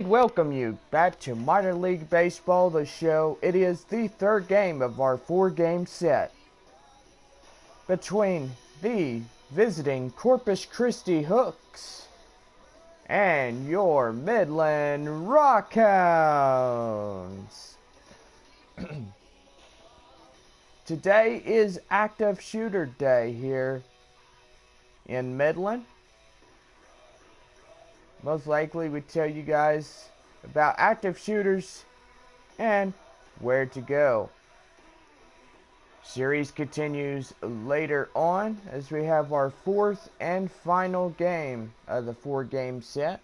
welcome you back to Minor League Baseball, the show. It is the third game of our 4-game set between the visiting Corpus Christi Hooks and your Midland Rockhounds. Today is active shooter day here in Midland. Most likely we tell you guys about active shooters and where to go. Series continues later on as we have our fourth and final game of the 4-game set.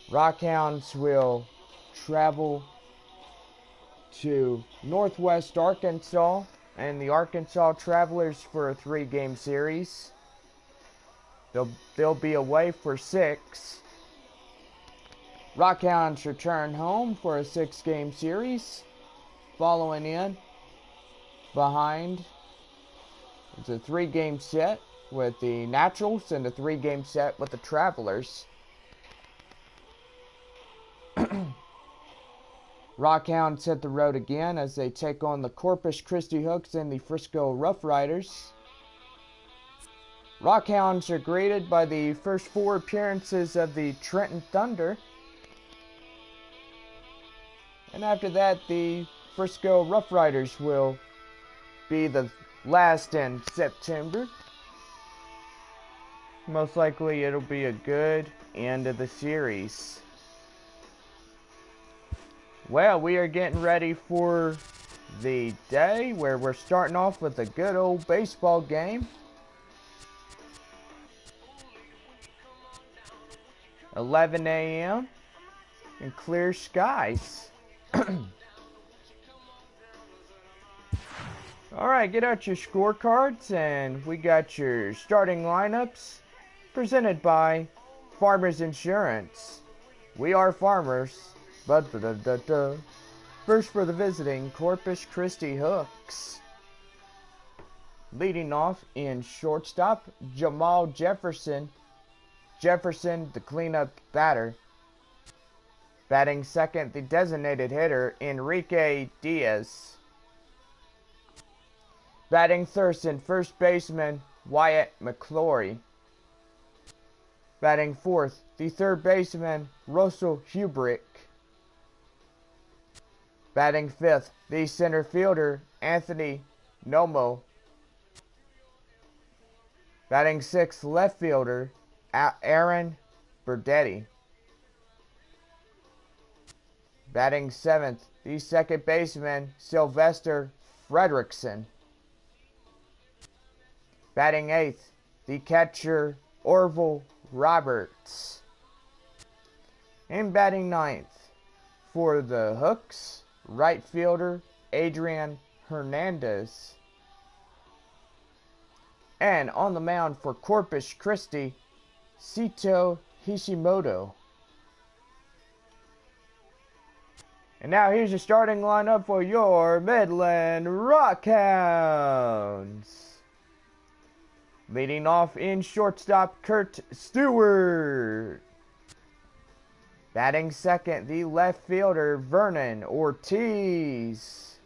Rockhounds will travel to Northwest Arkansas and the Arkansas Travelers for a 3-game series. They'll be away for 6. Rockhounds return home for a 6-game series. Following in behind is a 3-game set with the Naturals and a 3-game set with the Travelers. Rockhounds hit the road again as they take on the Corpus Christi Hooks and the Frisco Rough Riders. Rockhounds are greeted by the first 4 appearances of the Trenton Thunder. And after that, the Frisco Rough Riders will be the last in September. Most likely it'll be a good end of the series. Well, we are getting ready for the day where we're starting off with a good old baseball game. 11 a.m. and clear skies. Alright, get out your scorecards and we got your starting lineups presented by Farmers Insurance. We are farmers. First for the visiting Corpus Christi Hooks. Leading off in shortstop, Jamal Jefferson. Jefferson, the cleanup batter. Batting second, the designated hitter, Enrique Diaz. Batting third, first baseman, Wyatt McClory. Batting fourth, the third baseman, Russell Hubrick. Batting fifth, the center fielder, Anthony Nomo. Batting sixth, left fielder, Aaron Berdetti. Batting seventh, the second baseman, Sylvester Fredrickson. Batting eighth, the catcher, Orville Roberts. And batting ninth, for the Hooks, right fielder, Adrian Hernandez. And on the mound for Corpus Christi, Sito Hishimoto. And now here's your starting lineup for your Midland Rockhounds. Leading off in shortstop, Kurt Stewart. Batting second, the left fielder, Vernon Ortiz.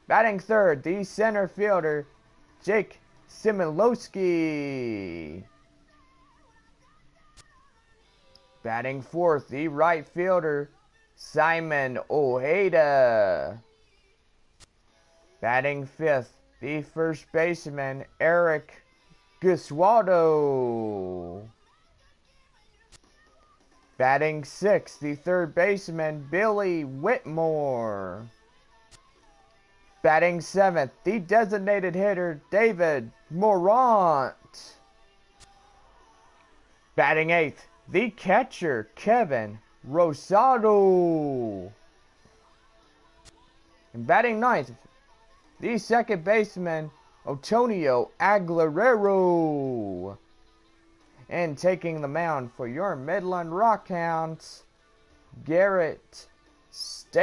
Batting third, the center fielder, Jake Similowski. Batting fourth, the right fielder, Simon Ojeda. Batting fifth, the first baseman, Eric Gusualdo. Batting sixth, the third baseman, Billy Whitmore. Batting seventh, the designated hitter, David Morant. Batting eighth, the catcher, Kevin Rosado. And batting ninth, the second baseman, Antonio Aguilera. And taking the mound for your Midland Rockhounds, Garrett Staples.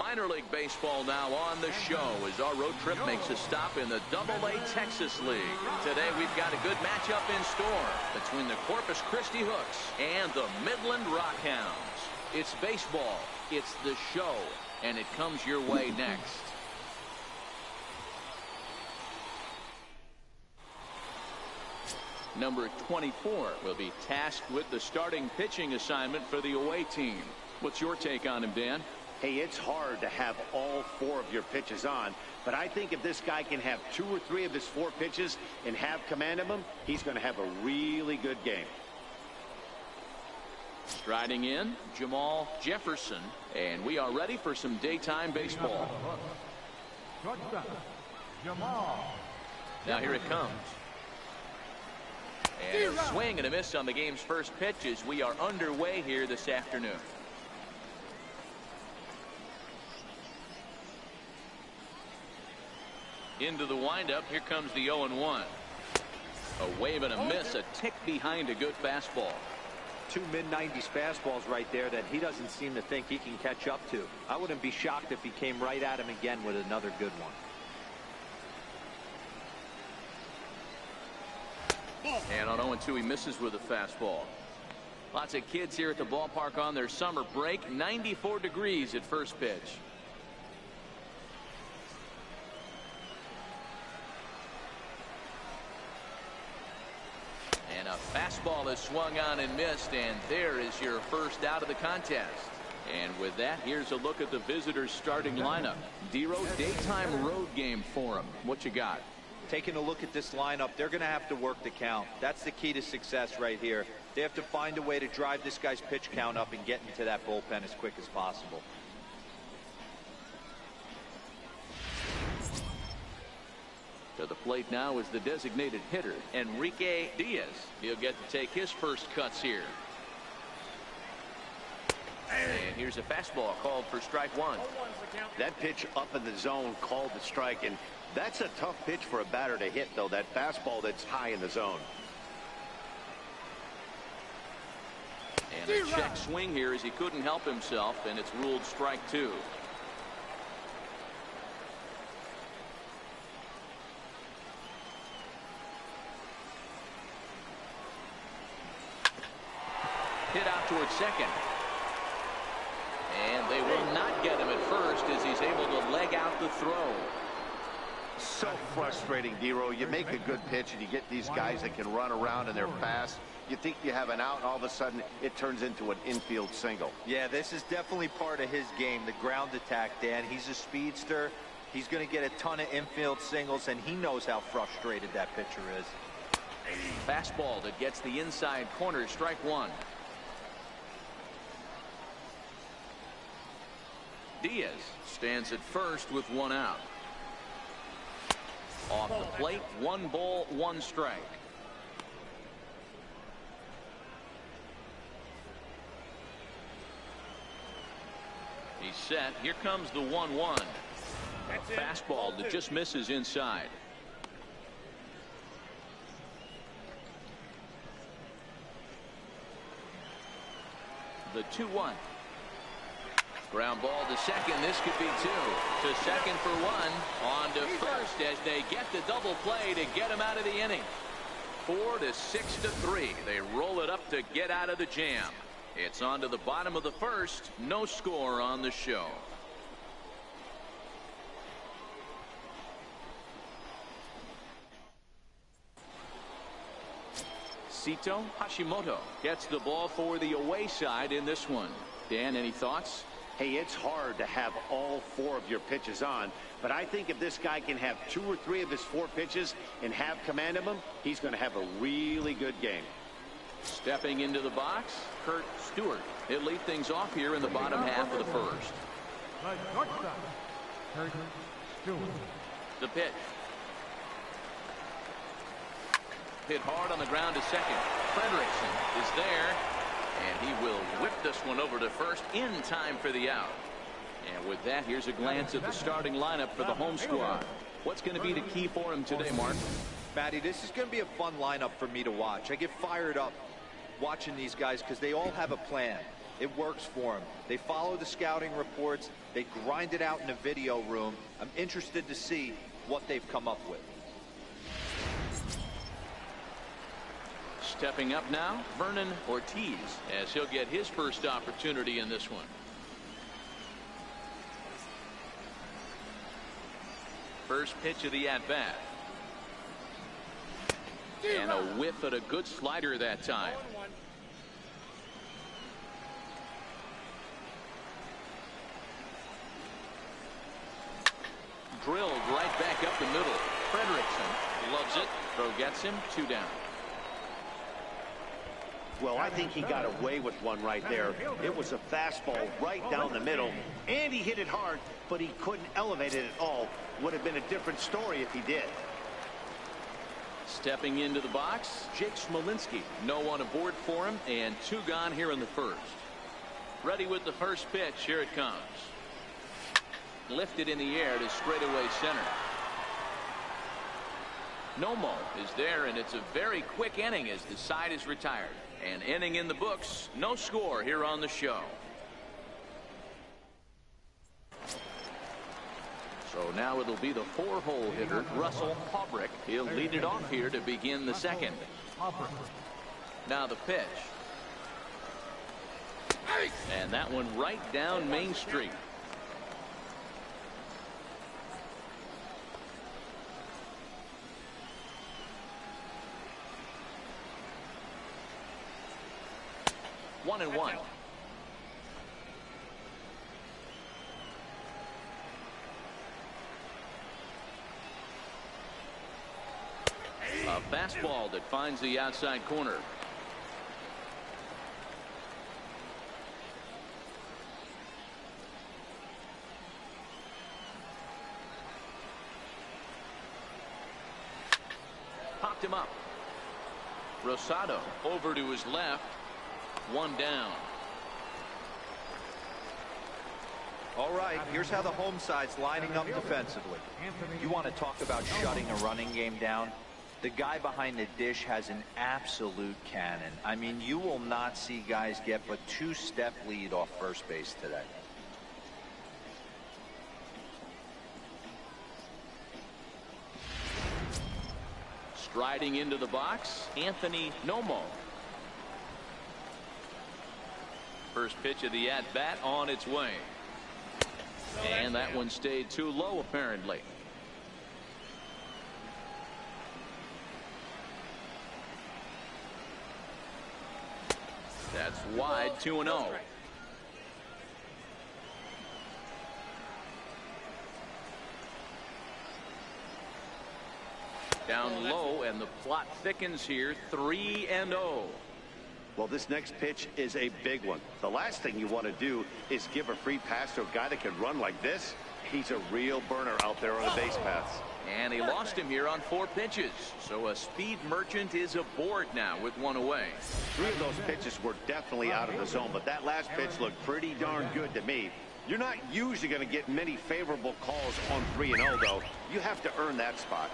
minor league baseball now on the show as our road trip makes a stop in the AA Texas League. Today we've got a good matchup in store between the Corpus Christi Hooks and the Midland Rockhounds. It's baseball, it's the show, and it comes your way next. Number 24 will be tasked with the starting pitching assignment for the away team. What's your take on him, Dan? Hey, it's hard to have all 4 of your pitches on, but I think if this guy can have 2 or 3 of his 4 pitches and have command of them, he's going to have a really good game. Striding in, Jamal Jefferson, and we are ready for some daytime baseball. Now here it comes. And a swing and a miss on the game's first pitch as we are underway here this afternoon. Into the windup, here comes the 0-1. A wave and a miss, a tick behind a good fastball. 2 mid-90s fastballs right there that he doesn't seem to think he can catch up to. I wouldn't be shocked if he came right at him again with another good one. And on 0-2, he misses with a fastball. Lots of kids here at the ballpark on their summer break. 94 degrees at first pitch. And a fastball is swung on and missed, and there is your first out of the contest. And with that, here's a look at the visitors' starting lineup. D-Row, daytime road game for them. What you got? Taking a look at this lineup, they're going to have to work the count. That's the key to success right here. They have to find a way to drive this guy's pitch count up and get into that bullpen as quick as possible. To the plate now is the designated hitter, Enrique Diaz. He'll get to take his first cuts here. And here's a fastball called for strike 1. That pitch up in the zone called the strike, and that's a tough pitch for a batter to hit, though, that fastball that's high in the zone. And a check swing here as he couldn't help himself, and it's ruled strike 2. Hit out towards second. And they will not get him at first as he's able to leg out the throw. So frustrating, D-Row. You make a good pitch and you get these guys that can run around and they're fast. You think you have an out, and all of a sudden it turns into an infield single. Yeah, this is definitely part of his game, the ground attack, Dan. He's a speedster. He's going to get a ton of infield singles, and he knows how frustrated that pitcher is. Fastball that gets the inside corner, strike 1. Diaz stands at first with 1 out. Off the plate, 1 ball, 1 strike. He's set. Here comes the 1-1. A fastball that just misses inside. The 2-1. Ground ball to second. This could be 2. To second for 1. On to first as they get the double play to get him out of the inning. 4-6-3. They roll it up to get out of the jam. It's on to the bottom of the first. No score on the show. Sito Hashimoto gets the ball for the away side in this one. Dan, any thoughts? Hey, it's hard to have all 4 of your pitches on, but I think if this guy can have 2 or 3 of his 4 pitches and have command of them, he's going to have a really good game. Stepping into the box, Kurt Stewart. He'll lead things off here in the bottom half of the first. The pitch. Hit hard on the ground to second. Frederickson is there. And he will whip this one over to first in time for the out. And with that, here's a glance at the starting lineup for the home squad. What's going to be the key for him today, Mark? Matty, this is going to be a fun lineup for me to watch. I get fired up watching these guys because they all have a plan. It works for them. They follow the scouting reports. They grind it out in the video room. I'm interested to see what they've come up with. Stepping up now, Vernon Ortiz, as he'll get his first opportunity in this one. First pitch of the at-bat. And a whiff at a good slider that time. Drilled right back up the middle. Frederickson loves it. Throw gets him, 2 down. Well, I think he got away with one right there. It was a fastball right down the middle, and he hit it hard, but he couldn't elevate it at all. Would have been a different story if he did. Stepping into the box, Jake Smolinski. No one aboard for him, and 2 gone here in the first. Ready with the first pitch. Here it comes. Lifted in the air to straightaway center. Nomo is there, and it's a very quick inning as the side is retired. An inning in the books. No score here on the show. So now it'll be the 4-hole hitter, Russell Haubrick. He'll lead it off here to begin the second. Now the pitch. And that one right down Main Street. One and one. A fastball that finds the outside corner. Popped him up. Rosado over to his left. 1 down. All right, here's how the home side's lining up defensively. You want to talk about shutting a running game down? The guy behind the dish has an absolute cannon. I mean, you will not see guys get but 2-step lead off first base today. Striding into the box, Anthony Nomo. First pitch of the at-bat on its way. And that one stayed too low, apparently. That's wide, 2-0. Down low, and the plot thickens here, 3-0. Well, this next pitch is a big one. The last thing you want to do is give a free pass to a guy that can run like this. He's a real burner out there on the base paths. And he lost him here on 4 pitches. So a speed merchant is aboard now with 1 away. 3 of those pitches were definitely out of the zone, but that last pitch looked pretty darn good to me. You're not usually going to get many favorable calls on 3-0, though. You have to earn that spot.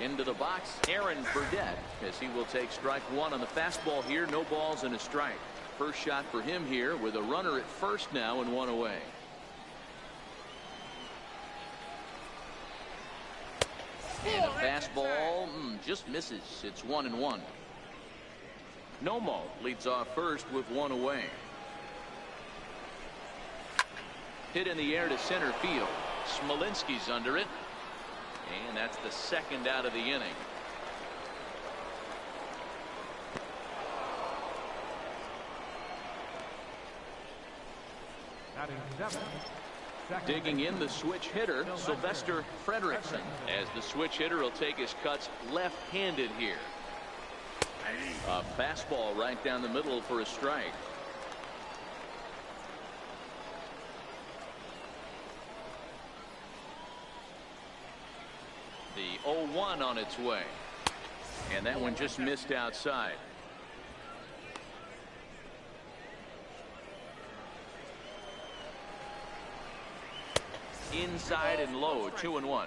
Into the box, Aaron Burdett, as he will take strike 1 on the fastball here. No balls and a strike. First shot for him here with a runner at first now and 1 away. And a fastball just misses. It's 1-1. Nomo leads off first with 1 away. Hit in the air to center field. Smolinski's under it. And that's the second out of the inning. Digging in the switch hitter, Sylvester Frederickson, as the switch hitter will take his cuts left-handed here. A fastball right down the middle for a strike. The 0-1 on its way. And that one just missed outside. Inside and low, 2-1.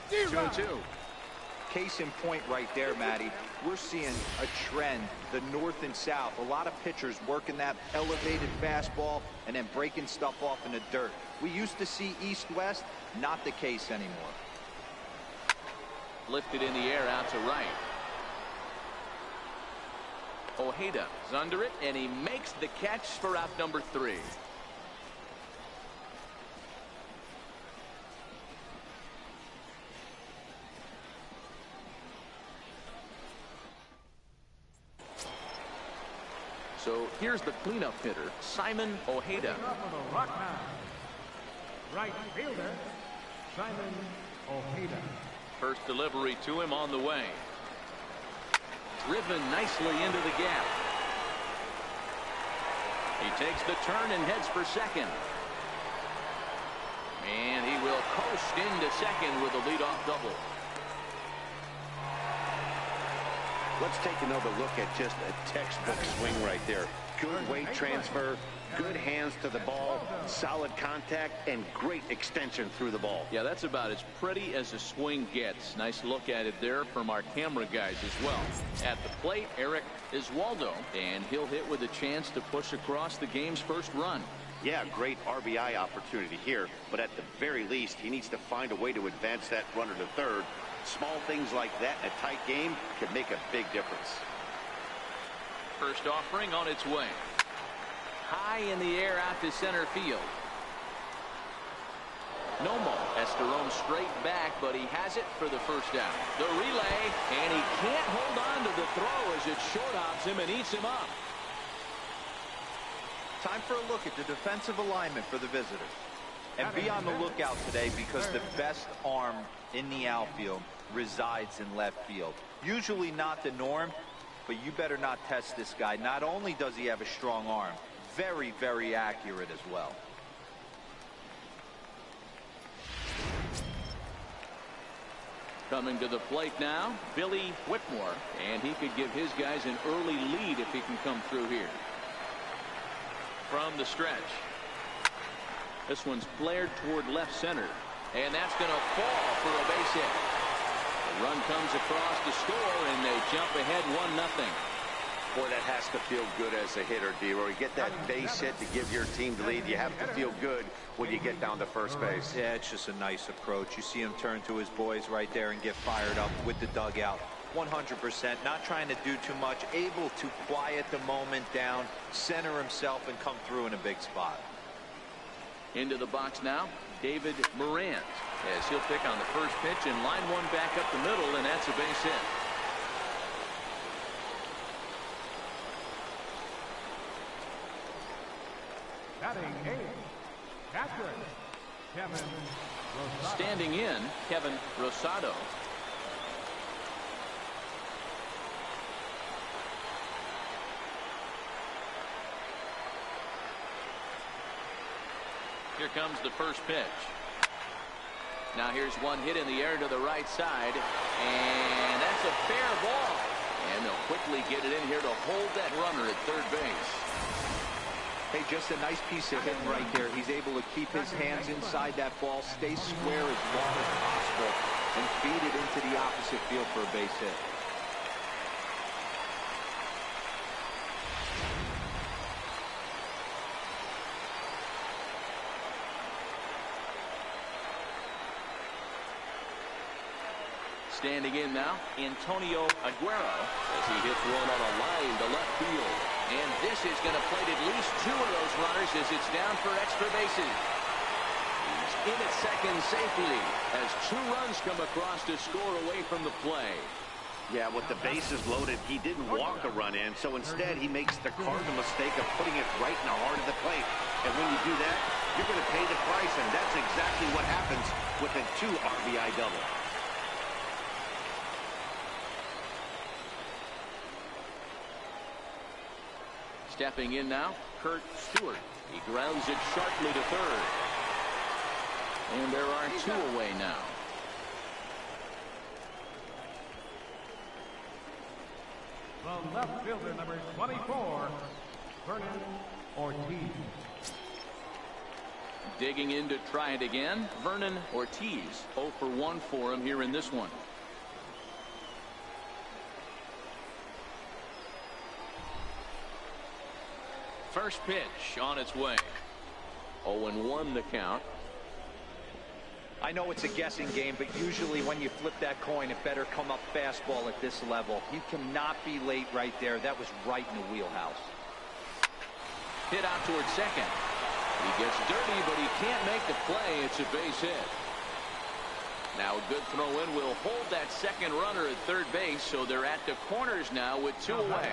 Two and two. Case in point right there, Matty. We're seeing a trend, the north and south. A lot of pitchers working that elevated fastball and then breaking stuff off in the dirt. We used to see east-west, not the case anymore. Lifted in the air out to right. Ojeda is under it, and he makes the catch for out number 3. So here's the cleanup hitter, Simon Ojeda. Right fielder, Simon Ojeda. First delivery to him on the way. Driven nicely into the gap. He takes the turn and heads for second. And he will coast into second with a leadoff double. Let's take another look at just a textbook swing right there. Good weight transfer, good hands to the ball, solid contact, and great extension through the ball. Yeah, that's about as pretty as a swing gets. Nice look at it there from our camera guys as well. At the plate, Eric Iswaldo, and he'll hit with a chance to push across the game's first run. Yeah, great RBI opportunity here, but at the very least, he needs to find a way to advance that runner to third. Small things like that in a tight game can make a big difference. First offering on its way. High in the air out to center field. Nomo has to roam straight back, but he has it for the first out. The relay, and he can't hold on to the throw as it short hops him and eats him up. Time for a look at the defensive alignment for the visitors. And be on the lookout today because the best arm in the outfield resides in left field. Usually not the norm, but you better not test this guy. Not only does he have a strong arm, very, very accurate as well. Coming to the plate now, Billy Whitmore, and he could give his guys an early lead if he can come through here. From the stretch. This one's flared toward left center, and that's going to fall for a base hit. The run comes across to score, and they jump ahead 1-0. Boy, that has to feel good as a hitter, D-Roy. You get that base hit to give your team the lead. You have to feel good when you get down to first base. Yeah, it's just a nice approach. You see him turn to his boys right there and get fired up with the dugout. 100%, not trying to do too much, able to quiet the moment down, center himself, and come through in a big spot. Into the box now, David Morant, as he'll pick on the first pitch and line one back up the middle, and that's a base hit. Batting eighth, catcher, Kevin Rosado. Standing in, Kevin Rosado. Here comes the first pitch. Now here's one hit in the air to the right side, and that's a fair ball. And they'll quickly get it in here to hold that runner at third base. Hey, just a nice piece of hitting right there. He's able to keep his hands inside that ball, stay square as long as possible, and feed it into the opposite field for a base hit. Standing in now, Antonio Aguero, as he hits one on a line to left field. And this is going to plate at least two of those runners as it's down for extra bases. He's in at second safely as two runs come across to score away from the play. Yeah, with the bases loaded, he didn't walk a run in, so instead he makes the cardinal mistake of putting it right in the heart of the plate. And when you do that, you're going to pay the price, and that's exactly what happens with a 2 RBI double. Stepping in now, Kurt Stewart. He grounds it sharply to third. And there are two away now. The left fielder, number 24, Vernon Ortiz. Digging in to try it again, Vernon Ortiz. 0 for 1 for him here in this one. First pitch on its way. 0-1 the count. I know it's a guessing game, but usually when you flip that coin, it better come up fastball at this level. You cannot be late right there. That was right in the wheelhouse. Hit out towards second. He gets dirty, but he can't make the play. It's a base hit. Now a good throw in will hold that second runner at third base, so they're at the corners now with 2 away.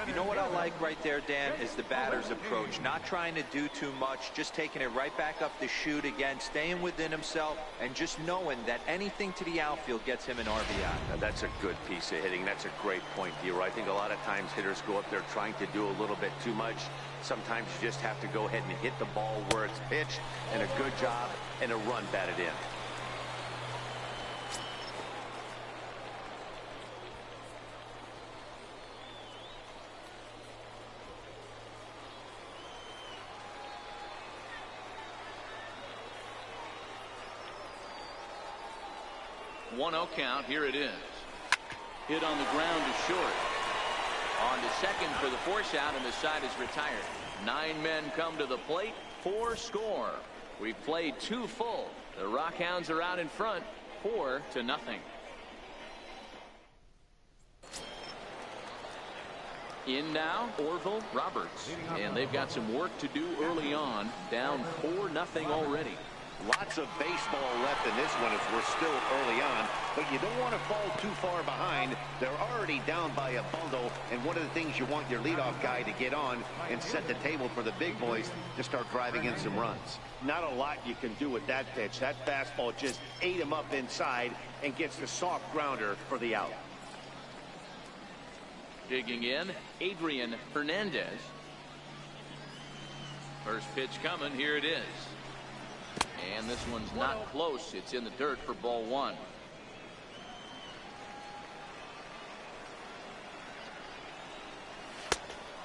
You know what I like right there, Dan, is the batter's approach. Not trying to do too much, just taking it right back up the chute again, staying within himself, and just knowing that anything to the outfield gets him an RBI. Now, that's a good piece of hitting. That's a great point, Hero. I think a lot of times hitters go up there trying to do a little bit too much. Sometimes you just have to go ahead and hit the ball where it's pitched, and a good job, and a run batted in. One-0 count. Here it is. Hit on the ground to short. On to second for the force out, and the side is retired. 9 men come to the plate. 4 score. We've played 2 full. The Rockhounds are out in front, 4-0. In now, Orville, Roberts, and they've got some work to do early on. Down 4-0 already. Lots of baseball left in this one as we're still early on, but you don't want to fall too far behind. They're already down by a bundle, and one of the things you want your leadoff guy to get on and set the table for the big boys to start driving in some runs. Not a lot you can do with that pitch. That fastball just ate him up inside and gets the soft grounder for the out. Digging in, Adrian Hernandez. First pitch coming. Here it is. And this one's not close. It's in the dirt for ball 1.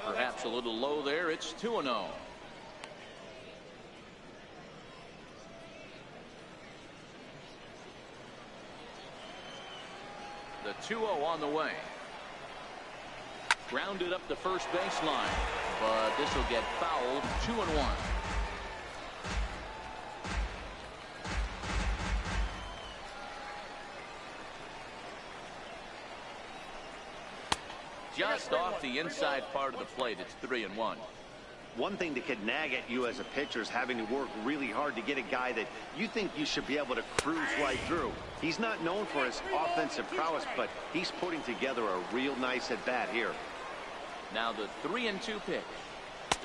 Perhaps a little low there. It's 2-0. The 2-0 on the way. Grounded up the first baseline, but this will get fouled. 2-1. Just off the inside part of the plate. It's 3-1. One thing that could nag at you as a pitcher is having to work really hard to get a guy that you think you should be able to cruise right through. He's not known for his offensive prowess, but he's putting together a real nice at bat here. Now the 3-2 pitch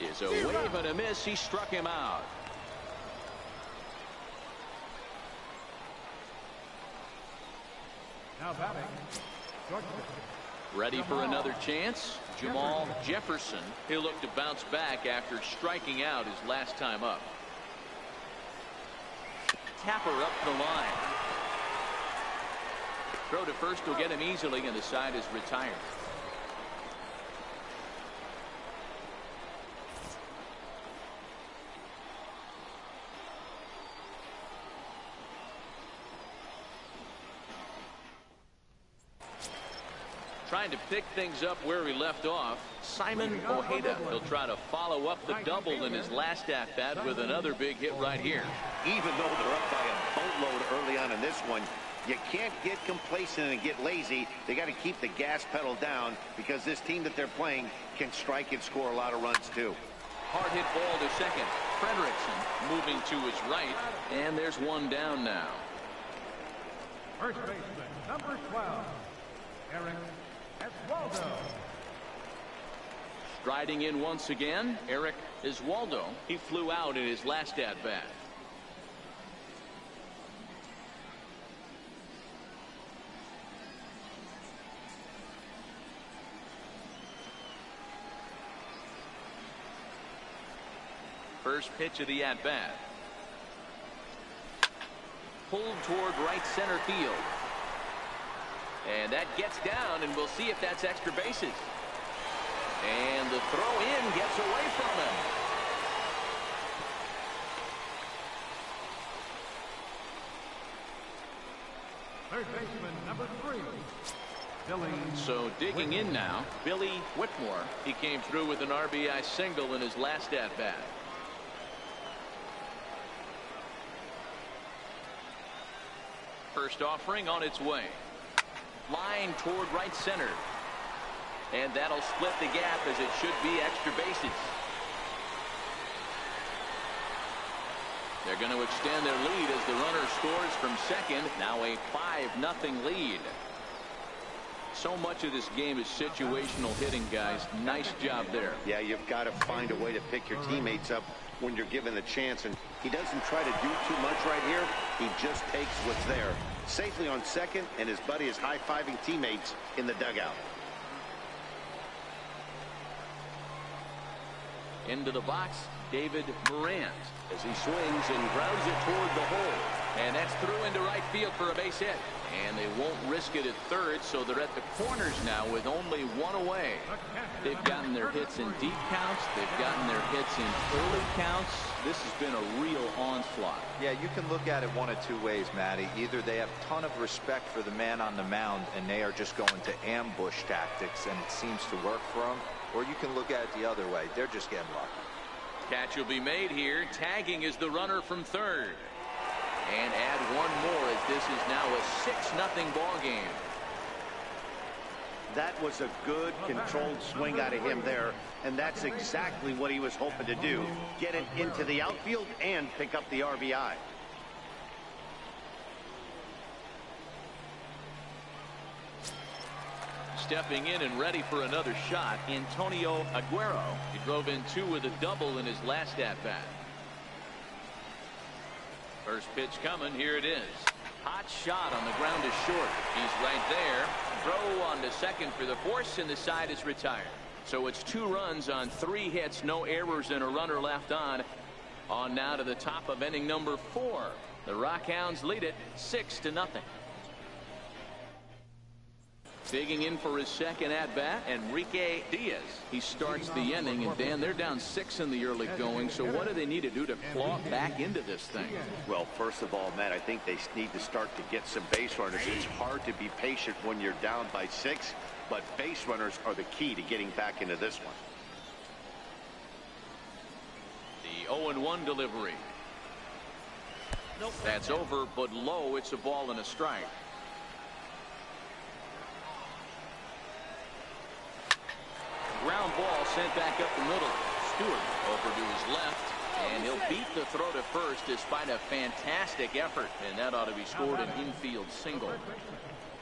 is a wave and a miss. He struck him out. Now batting, Georgia. Ready for another chance. Jamal Jefferson. He'll look to bounce back after striking out his last time up. Tapper up the line. Throw to first will get him easily, and the side is retired. Trying to pick things up where we left off. Simon Ojeda. He'll try to follow up the double in his last at-bat with another big hit right here. Even though they're up by a boatload early on in this one, you can't get complacent and get lazy. They got to keep the gas pedal down because this team that they're playing can strike and score a lot of runs too. Hard hit ball to second. Frederickson moving to his right, and there's one down now. First baseman, number 12, Eric Eswaldo. Striding in once again, Eric Eswaldo. He flew out in his last at-bat. First pitch of the at-bat. Pulled toward right center field. And that gets down, and we'll see if that's extra bases. And the throw in gets away from him. Third baseman, number 3, Billy. So digging in now, Billy Whitmore. He came through with an RBI single in his last at-bat. First offering on its way. Line toward right center. And that'll split the gap as it should be extra bases. They're going to extend their lead as the runner scores from second. Now a 5-0 lead. So much of this game is situational hitting, guys. Nice job there. Yeah, you've got to find a way to pick your teammates up when you're given the chance. And he doesn't try to do too much right here. He just takes what's there. Safely on second, and his buddy is high-fiving teammates in the dugout. Into the box, David Morant. As he swings and grounds it toward the hole. And that's through into right field for a base hit. And they won't risk it at third, so they're at the corners now with only one away. They've gotten their hits in deep counts. They've gotten their hits in early counts. This has been a real onslaught. Yeah, you can look at it one of two ways, Matty. Either they have a ton of respect for the man on the mound and they are just going to ambush tactics and it seems to work for them. Or you can look at it the other way. They're just getting lucky. Catch will be made here. Tagging is the runner from third. And add one more as this is now a 6-0 ball game. That was a good controlled swing out of him there, and that's exactly what he was hoping to do. Get it into the outfield and pick up the RBI. Stepping in and ready for another shot, Antonio Aguero. He drove in 2 with a double in his last at-bat. First pitch coming. Here it is. Hot shot on the ground is short. He's right there. Throw on to second for the force, and the side is retired. So it's 2 runs on 3 hits, no errors, and a runner left on. On now to the top of inning number 4. The Rockhounds lead it 6-0. Digging in for his second at-bat, Enrique Diaz. He starts the inning, and Dan, they're down 6 in the early going, so what do they need to do to claw back into this thing? Well, first of all, Matt, I think they need to start to get some base runners. It's hard to be patient when you're down by 6, but base runners are the key to getting back into this one. The 0-1 delivery. That's over, but low. It's a ball and a strike. Ground ball sent back up the middle. Stewart over to his left, and he'll beat the throw to first despite a fantastic effort, and that ought to be scored an infield single.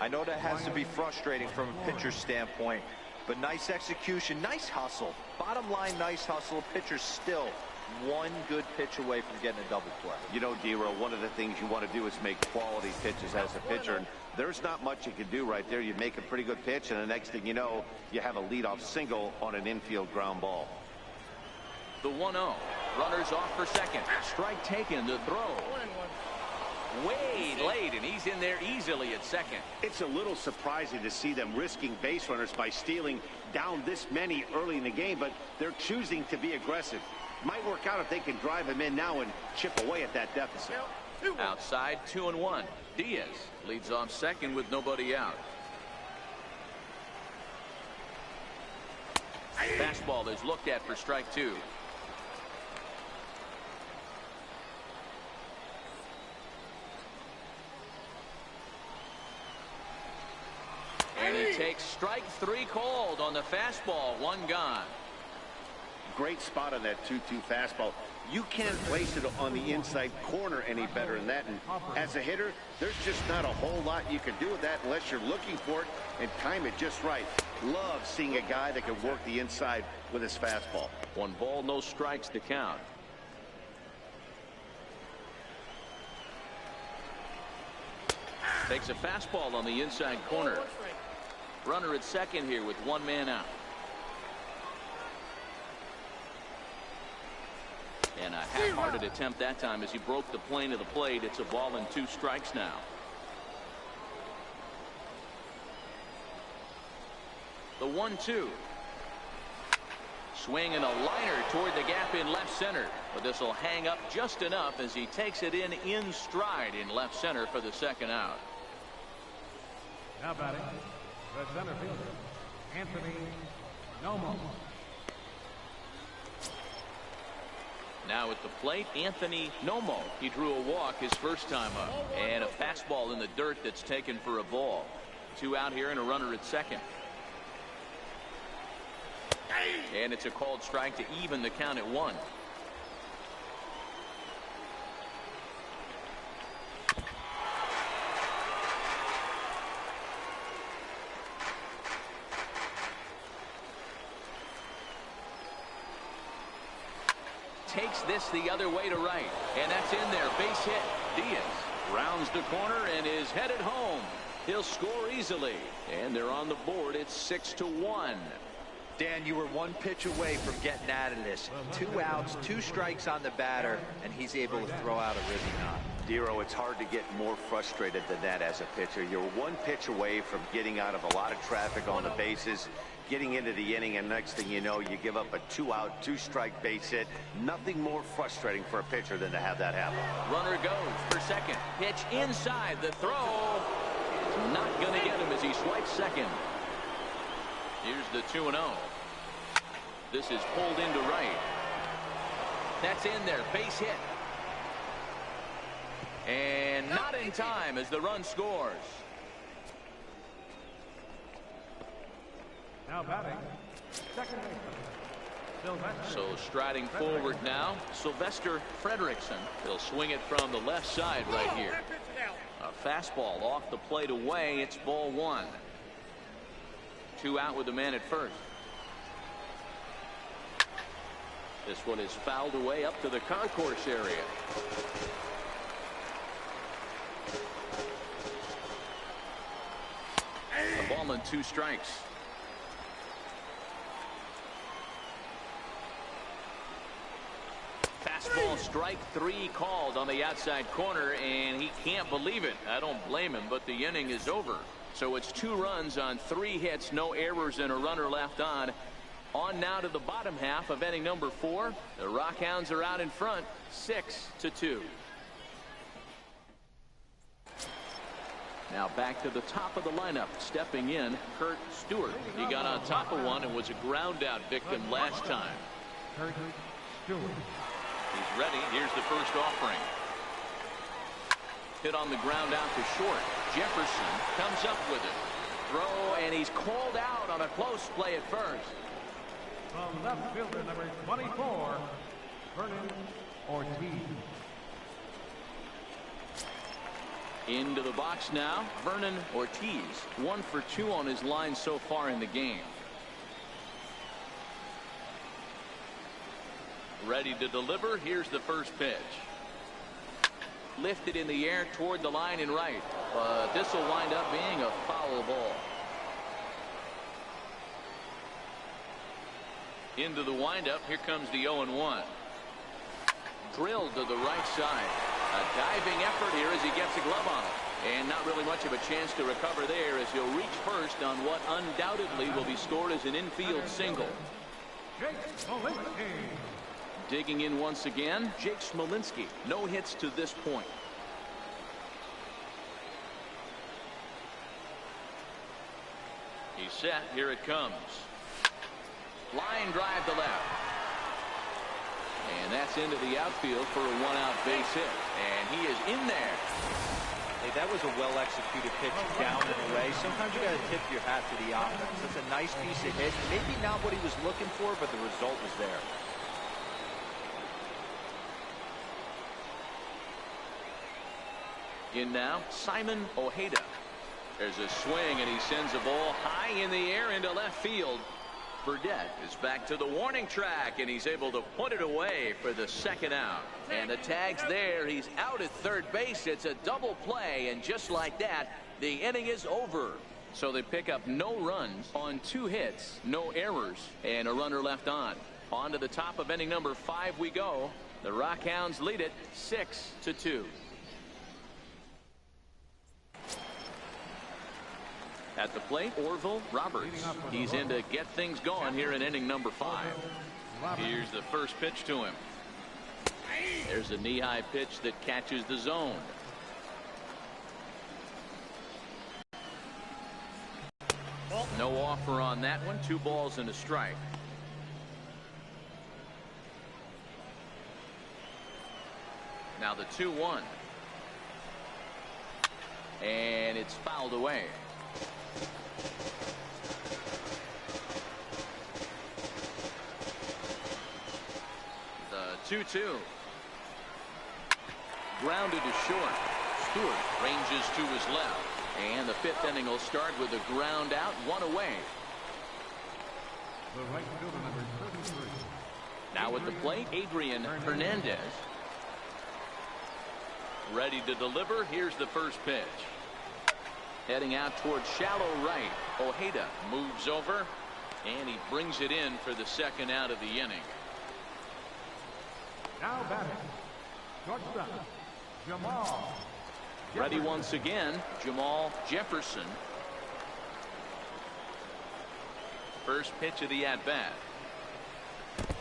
I know that has to be frustrating from a pitcher's standpoint, but nice execution, nice hustle. Bottom line, nice hustle. Pitcher's still one good pitch away from getting a double play. You know, D-Row, one of the things you want to do is make quality pitches as a pitcher, and there's not much you can do right there. You make a pretty good pitch, and the next thing you know, you have a leadoff single on an infield ground ball. The 1-0. Runners off for second. Strike taken. The throw. Way late, and he's in there easily at second. It's a little surprising to see them risking base runners by stealing down this many early in the game, but they're choosing to be aggressive. Might work out if they can drive him in now and chip away at that deficit. Outside, 2-1. Diaz leads off second with nobody out. Fastball is looked at for strike 2. And he takes strike 3 called on the fastball. 1 gone. Great spot on that 2-2 fastball. You can't place it on the inside corner any better than that. And as a hitter, there's just not a whole lot you can do with that unless you're looking for it and time it just right. Love seeing a guy that can work the inside with his fastball. 1 ball, no strikes to count. Takes a fastball on the inside corner. Runner at second here with 1 man out. And a half-hearted attempt that time as he broke the plane of the plate. It's a ball and 2 strikes now. The 1-2. Swing and a liner toward the gap in left center. But this will hang up just enough as he takes it in stride in left center for the second out. Now batting, The center fielder, Anthony Nomo. Now at the plate, Anthony Nomo. He drew a walk his first time up. And a fastball in the dirt that's taken for a ball. 2 out here and a runner at second. And it's a called strike to even the count at 1. Takes this the other way to right, and that's in there. Base hit. Diaz rounds the corner and is headed home. He'll score easily, and they're on the board. It's 6-1. Dan, you were 1 pitch away from getting out of this. 2 outs, 2 strikes on the batter, and he's able to throw out a ribby knot. Dero, it's hard to get more frustrated than that as a pitcher. You're 1 pitch away from getting out of a lot of traffic on the bases, getting into the inning, and next thing you know, you give up a 2-out, 2-strike base hit. Nothing more frustrating for a pitcher than to have that happen. Runner goes for second. Pitch inside. The throw is not going to get him as he swipes second. Here's the 2-0. This is pulled into right. That's in there. Base hit. And not in time as the run scores. Now batting, second baseman, Sylvester. So striding forward now, Sylvester Frederickson. He'll swing it from the left side right here. A fastball off the plate away. It's ball 1. 2 out with the man at first. This one is fouled away up to the concourse area. A ball and 2 strikes. Fastball strike 3 called on the outside corner, and he can't believe it. I don't blame him, but the inning is over. So it's 2 runs on 3 hits, no errors, and a runner left on. On now to the bottom half of inning number 4. The Rockhounds are out in front, 6-2. Now back to the top of the lineup. Stepping in, Kurt Stewart. He got on top of one and was a ground out victim last time. Kurt Stewart. He's ready. Here's the first offering. Hit on the ground out to short. Jefferson comes up with it. Throw, and he's called out on a close play at first. From left fielder number 24, Vernon Ortiz. Into the box now, Vernon Ortiz. 1 for 2 on his line so far in the game. Ready to deliver. Here's the first pitch. Lifted in the air toward the line and right. But this will wind up being a foul ball. Into the windup. Here comes the 0-1. Drilled to the right side. A diving effort here as he gets a glove on it. And not really much of a chance to recover there as he'll reach first on what undoubtedly will be scored as an infield single. Jake Smolinski. Digging in once again, Jake Smolinski. No hits to this point. He's set. Here it comes. Line drive to left. And that's into the outfield for a 1-out base hit. And he is in there. Hey, that was a well-executed pitch down and away. Sometimes you got to tip your hat to the offense. That's a nice piece of hit. Maybe not what he was looking for, but the result was there. In now, Simon Ojeda. There's a swing, and he sends a ball high in the air into left field. Burdette is back to the warning track, and he's able to put it away for the 2nd out. And the tag's there. He's out at third base. It's a double play, and just like that, the inning is over. So they pick up no runs on 2 hits, no errors, and a runner left on. On to the top of inning number 5 we go. The Rockhounds lead it 6-2. At the plate, Orville Roberts. He's in to get things going here in inning number 5. Here's the first pitch to him. There's a knee-high pitch that catches the zone. No offer on that one. 2 balls and a strike. Now the 2-1. And it's fouled away. The 2-2. Grounded to short. Stewart ranges to his left. And the 5th inning will start with a ground out, 1 away. The right fielder, number 33. Now at the plate, Adrian Hernandez. Ready to deliver. Here's the first pitch. Heading out towards shallow right. Ojeda moves over, and he brings it in for the 2nd out of the inning. Now batting, shortstop, Jamal. Ready once again, Jamal Jefferson. First pitch of the at-bat.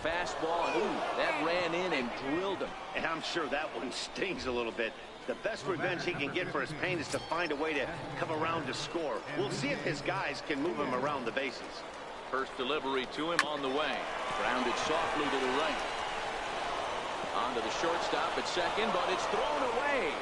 Fastball, and ooh, that ran in and drilled him. And I'm sure that one stings a little bit. The best revenge he can get for his pain is to find a way to come around to score. We'll see if his guys can move him around the bases. First delivery to him on the way. Grounded softly to the right. Onto the shortstop at second, but it's thrown away.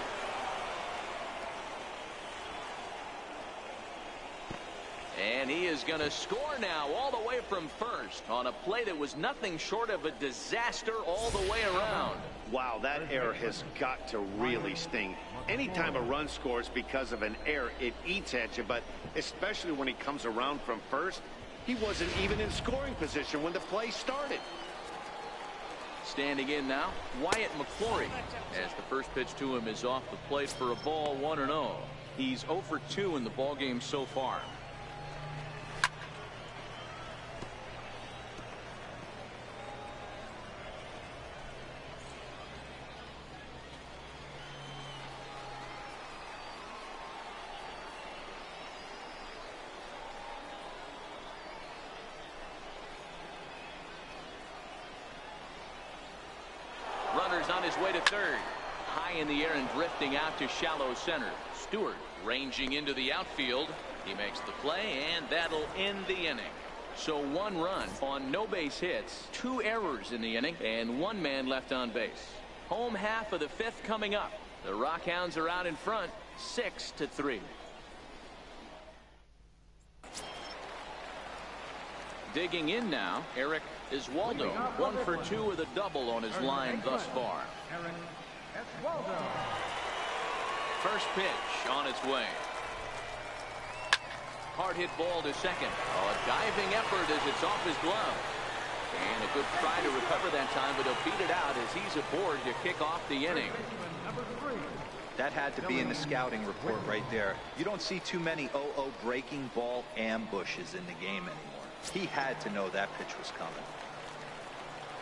And he is going to score now all the way from first on a play that was nothing short of a disaster all the way around. Wow, that error has got to really sting. Anytime a run scores because of an error, it eats at you, but especially when he comes around from first, he wasn't even in scoring position when the play started. Standing in now, Wyatt McClory, as the first pitch to him is off the plate for a ball, 1-0. He's 0 for 2 in the ballgame so far. Runner's on his way to third. High in the air and drifting out to shallow center. Stewart ranging into the outfield. He makes the play, and that'll end the inning. So 1 run on no base hits, 2 errors in the inning, and 1 man left on base. Home half of the 5th coming up. The Rockhounds are out in front, 6-3. Digging in now, Eric Iswaldo, 1 for 2 with a double on his line thus far. First pitch on its way. Hard hit ball to second. A diving effort as it's off his glove. And a good try to recover that time, but he'll beat it out as he's aboard to kick off the inning. That had to be in the scouting report right there. You don't see too many 0-0 breaking ball ambushes in the game anymore. He had to know that pitch was coming.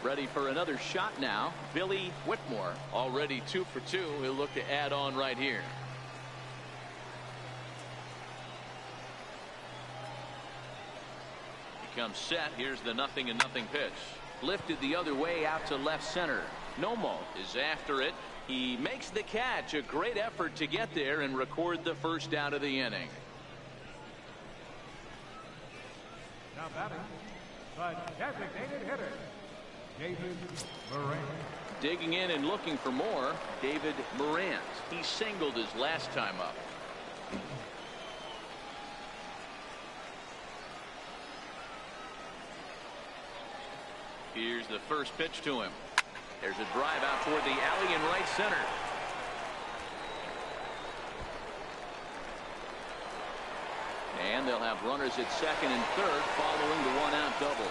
Ready for another shot now. Billy Whitmore, already 2 for 2. He'll look to add on right here. He comes set. Here's the 0-0 pitch. Lifted the other way out to left center. Nomo is after it. He makes the catch. A great effort to get there and record the first out of the inning. Now batting, the designated hitter, David Morant. Digging in and looking for more, David Morant. He singled his last time up. Here's the first pitch to him. There's a drive out toward the alley in right center. And they'll have runners at second and third following the 1-out double.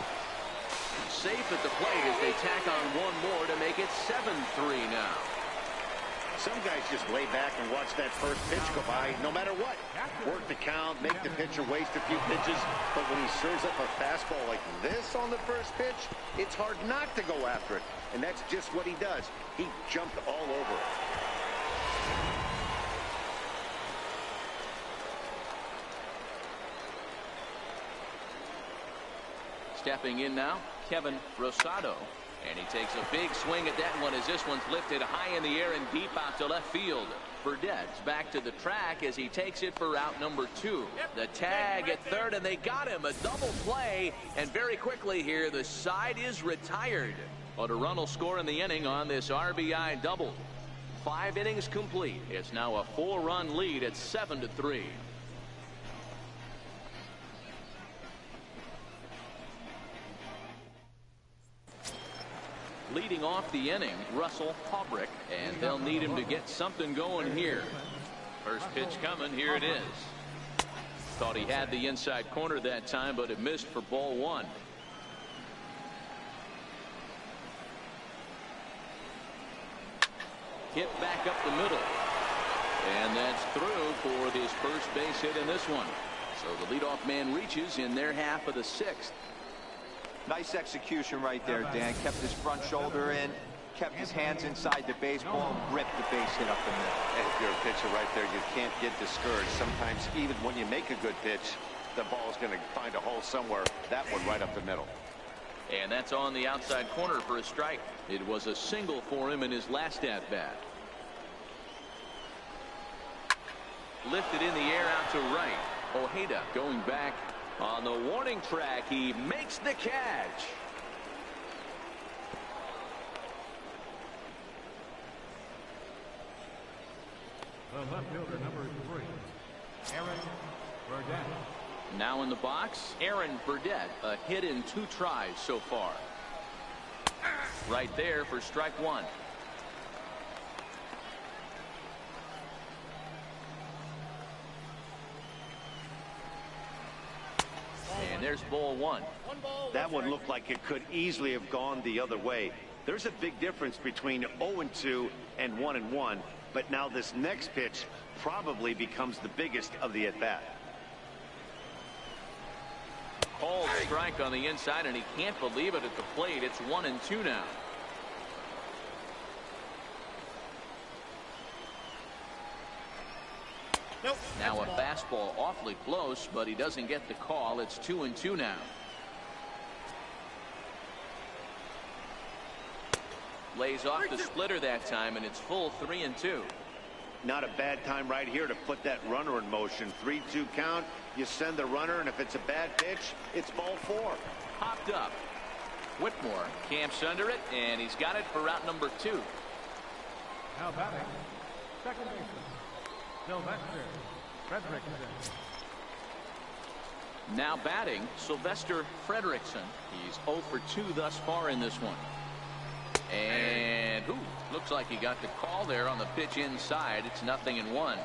Safe at the plate as they tack on 1 more to make it 7-3 now. Some guys just lay back and watch that first pitch go by no matter what. Work the count, make the pitcher waste a few pitches, but when he serves up a fastball like this on the first pitch, it's hard not to go after it. And that's just what he does. He jumped all over it. Stepping in now, Kevin Rosado. And he takes a big swing at that one as this one's lifted high in the air and deep out to left field. Burdett's back to the track as he takes it for out number 2. The tag at third, and they got him. A double play, and very quickly here, the side is retired. But a run will score in the inning on this RBI double. 5 innings complete. It's now a 4-run lead at 7-3. Leading off the inning, Russell Haubrick, and they'll need him to get something going here. First pitch coming, here it is. Thought he had the inside corner that time, but it missed for ball 1. Hit back up the middle. And that's through for his first base hit in this one. So the leadoff man reaches in their half of the 6th. Nice execution right there, Dan. Kept his front shoulder in, kept his hands inside the baseball, ripped the base hit up the middle. And if you're a pitcher right there, you can't get discouraged. Sometimes even when you make a good pitch, the ball's going to find a hole somewhere. That one right up the middle. And that's on the outside corner for a strike. It was a single for him in his last at bat. Lifted in the air out to right. Ojeda going back on the warning track. He makes the catch. The left fielder, number 3, Aaron Burdett. Now in the box, Aaron Burdett, a hit in 2 tries so far. Right there for strike 1. And there's ball 1. That one looked like it could easily have gone the other way. There's a big difference between 0-2 and 1-1, but now this next pitch probably becomes the biggest of the at-bat. Called strike on the inside, and he can't believe it at the plate. It's 1-2 now. Nope. Now a fastball awfully close, but he doesn't get the call. It's 2-2 now. Lays off the splitter that time, and it's full 3-2. Not a bad time right here to put that runner in motion. 3-2 count. You send the runner, and if it's a bad pitch, it's ball 4. Popped up. Whitmore camps under it, and he's got it for route number 2. Now batting, second baseman, Sylvester Fredrickson. Now batting, Sylvester Fredrickson. He's 0 for 2 thus far in this one. And looks like he got the call there on the pitch inside. It's 0-1.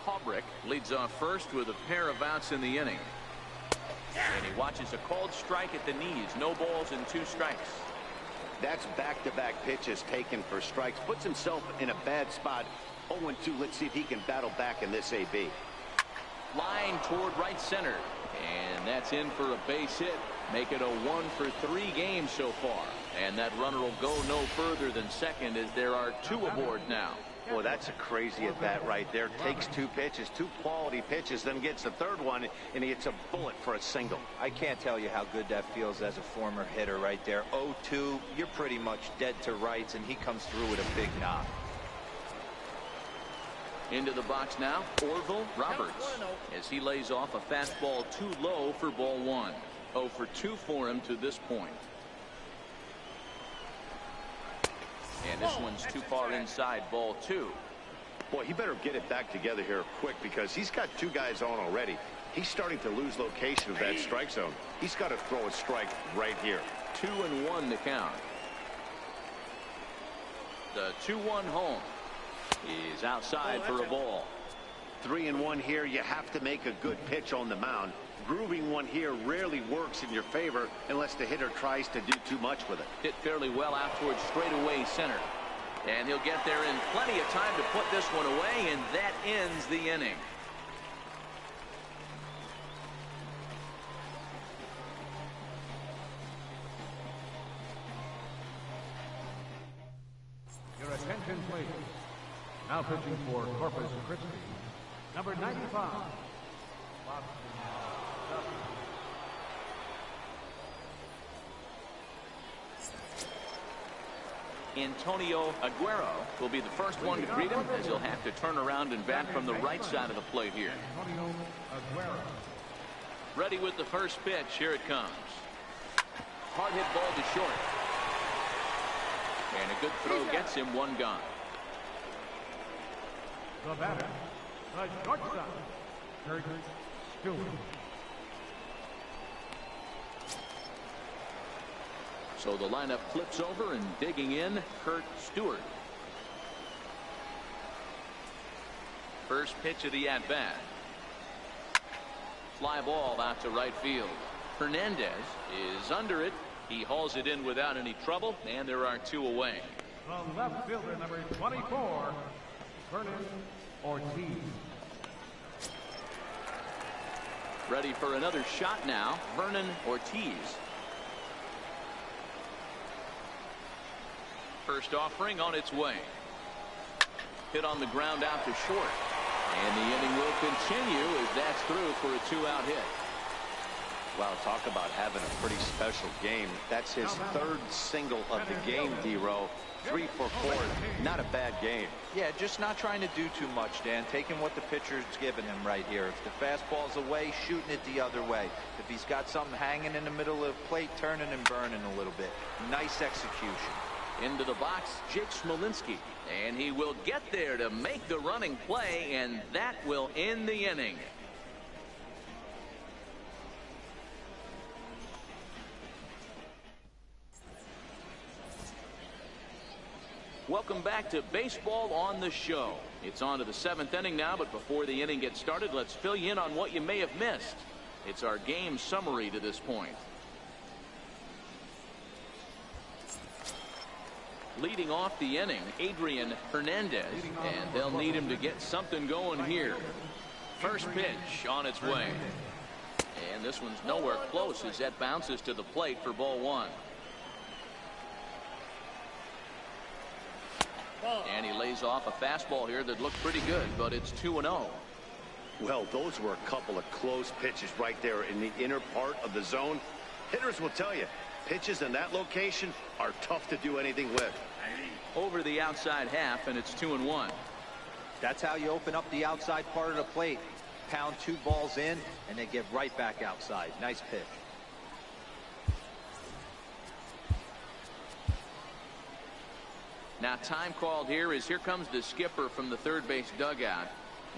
Haubrick leads off first with a pair of outs in the inning. And he watches a called strike at the knees. No balls and 2 strikes. That's back-to-back pitches taken for strikes. Puts himself in a bad spot. 0-2. Let's see if he can battle back in this AB. Line toward right center. And that's in for a base hit. Make it a 1 for 3 games so far. And that runner will go no further than second as there are 2 aboard now. Well, that's a crazy at bat right there. Takes 2 pitches, 2 quality pitches, then gets a third one, and he hits a bullet for a single. I can't tell you how good that feels as a former hitter right there. 0-2, you're pretty much dead to rights, and he comes through with a big knock. Into the box now, Orville Roberts, as he lays off a fastball too low for ball 1. 0 for 2 for him to this point. And this one's too far inside, ball 2. Boy, he better get it back together here quick because he's got 2 guys on already. He's starting to lose location of that strike zone. He's got to throw a strike right here. 2-1 to count. The 2-1 home. He's outside for a ball. 3-1 here. You have to make a good pitch on the mound. Grooving one here rarely works in your favor unless the hitter tries to do too much with it. Hit fairly well out towards straightaway center. And he'll get there in plenty of time to put this one away, and that ends the inning. Your attention, please. Now pitching for Corpus Christi, number 95. Antonio Aguero will be the first one to greet him, as he'll have to turn around and bat from the right side of the plate here. Antonio Aguero. Ready with the first pitch. Here it comes. Hard hit ball to short. And a good throw gets him one gone. The batter, the shortstop, Kurt Stewart. So the lineup flips over, and digging in, Kurt Stewart. First pitch of the at-bat. Fly ball out to right field. Hernandez is under it. He hauls it in without any trouble, and there are two away. The left fielder, number 24, Vernon Ortiz. Ready for another shot now, Vernon Ortiz. First offering on its way. Hit on the ground out to short. And the inning will continue as that's through for a two-out hit. Wow, talk about having a pretty special game. That's his third single of the game, D-Row. 3 for 4. Not a bad game. Yeah, just not trying to do too much, Dan. Taking what the pitcher's giving him right here. If the fastball's away, shooting it the other way. If he's got something hanging in the middle of the plate, turning and burning a little bit. Nice execution. Into the box, Jake Smolinski. And he will get there to make the running play, and that will end the inning. Welcome back to Baseball on the Show. It's on to the 7th inning now, but before the inning gets started, let's fill you in on what you may have missed. It's our game summary to this point. Leading off the inning, Adrian Hernandez, and they'll need him to get something going here. First pitch on its way. And this one's nowhere close as that bounces to the plate for ball one. And he lays off a fastball here that looked pretty good, but it's 2-0. Well, those were a couple of close pitches right there in the inner part of the zone. Hitters will tell you, pitches in that location are tough to do anything with. Over the outside half, and it's 2-1. That's how you open up the outside part of the plate. Pound 2 balls in, and they get right back outside. Nice pitch. Now time called here is here comes the skipper from the third base dugout.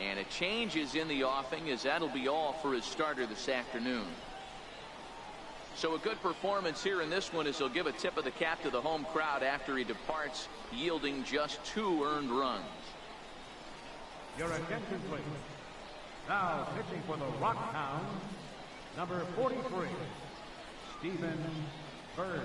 And a change is in the offing, as that'll be all for his starter this afternoon. So a good performance here in this one, as he'll give a tip of the cap to the home crowd after he departs, yielding just 2 earned runs. Your attention, please. Now pitching for the Rockhounds, number 43, Stephen Bird.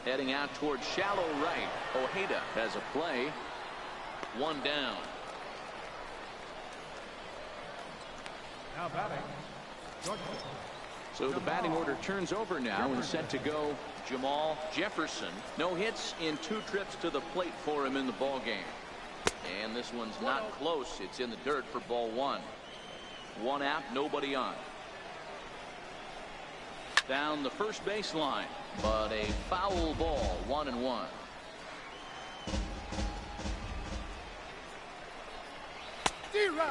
Heading out towards shallow right. Ojeda has a play. 1 down. Now batting, So the batting order turns over now, and set to go Jamal Jefferson. No hits in 2 trips to the plate for him in the ball game. And this one's not close. It's in the dirt for ball 1. 1 out, nobody on. Down the first baseline, but a foul ball. 1-1.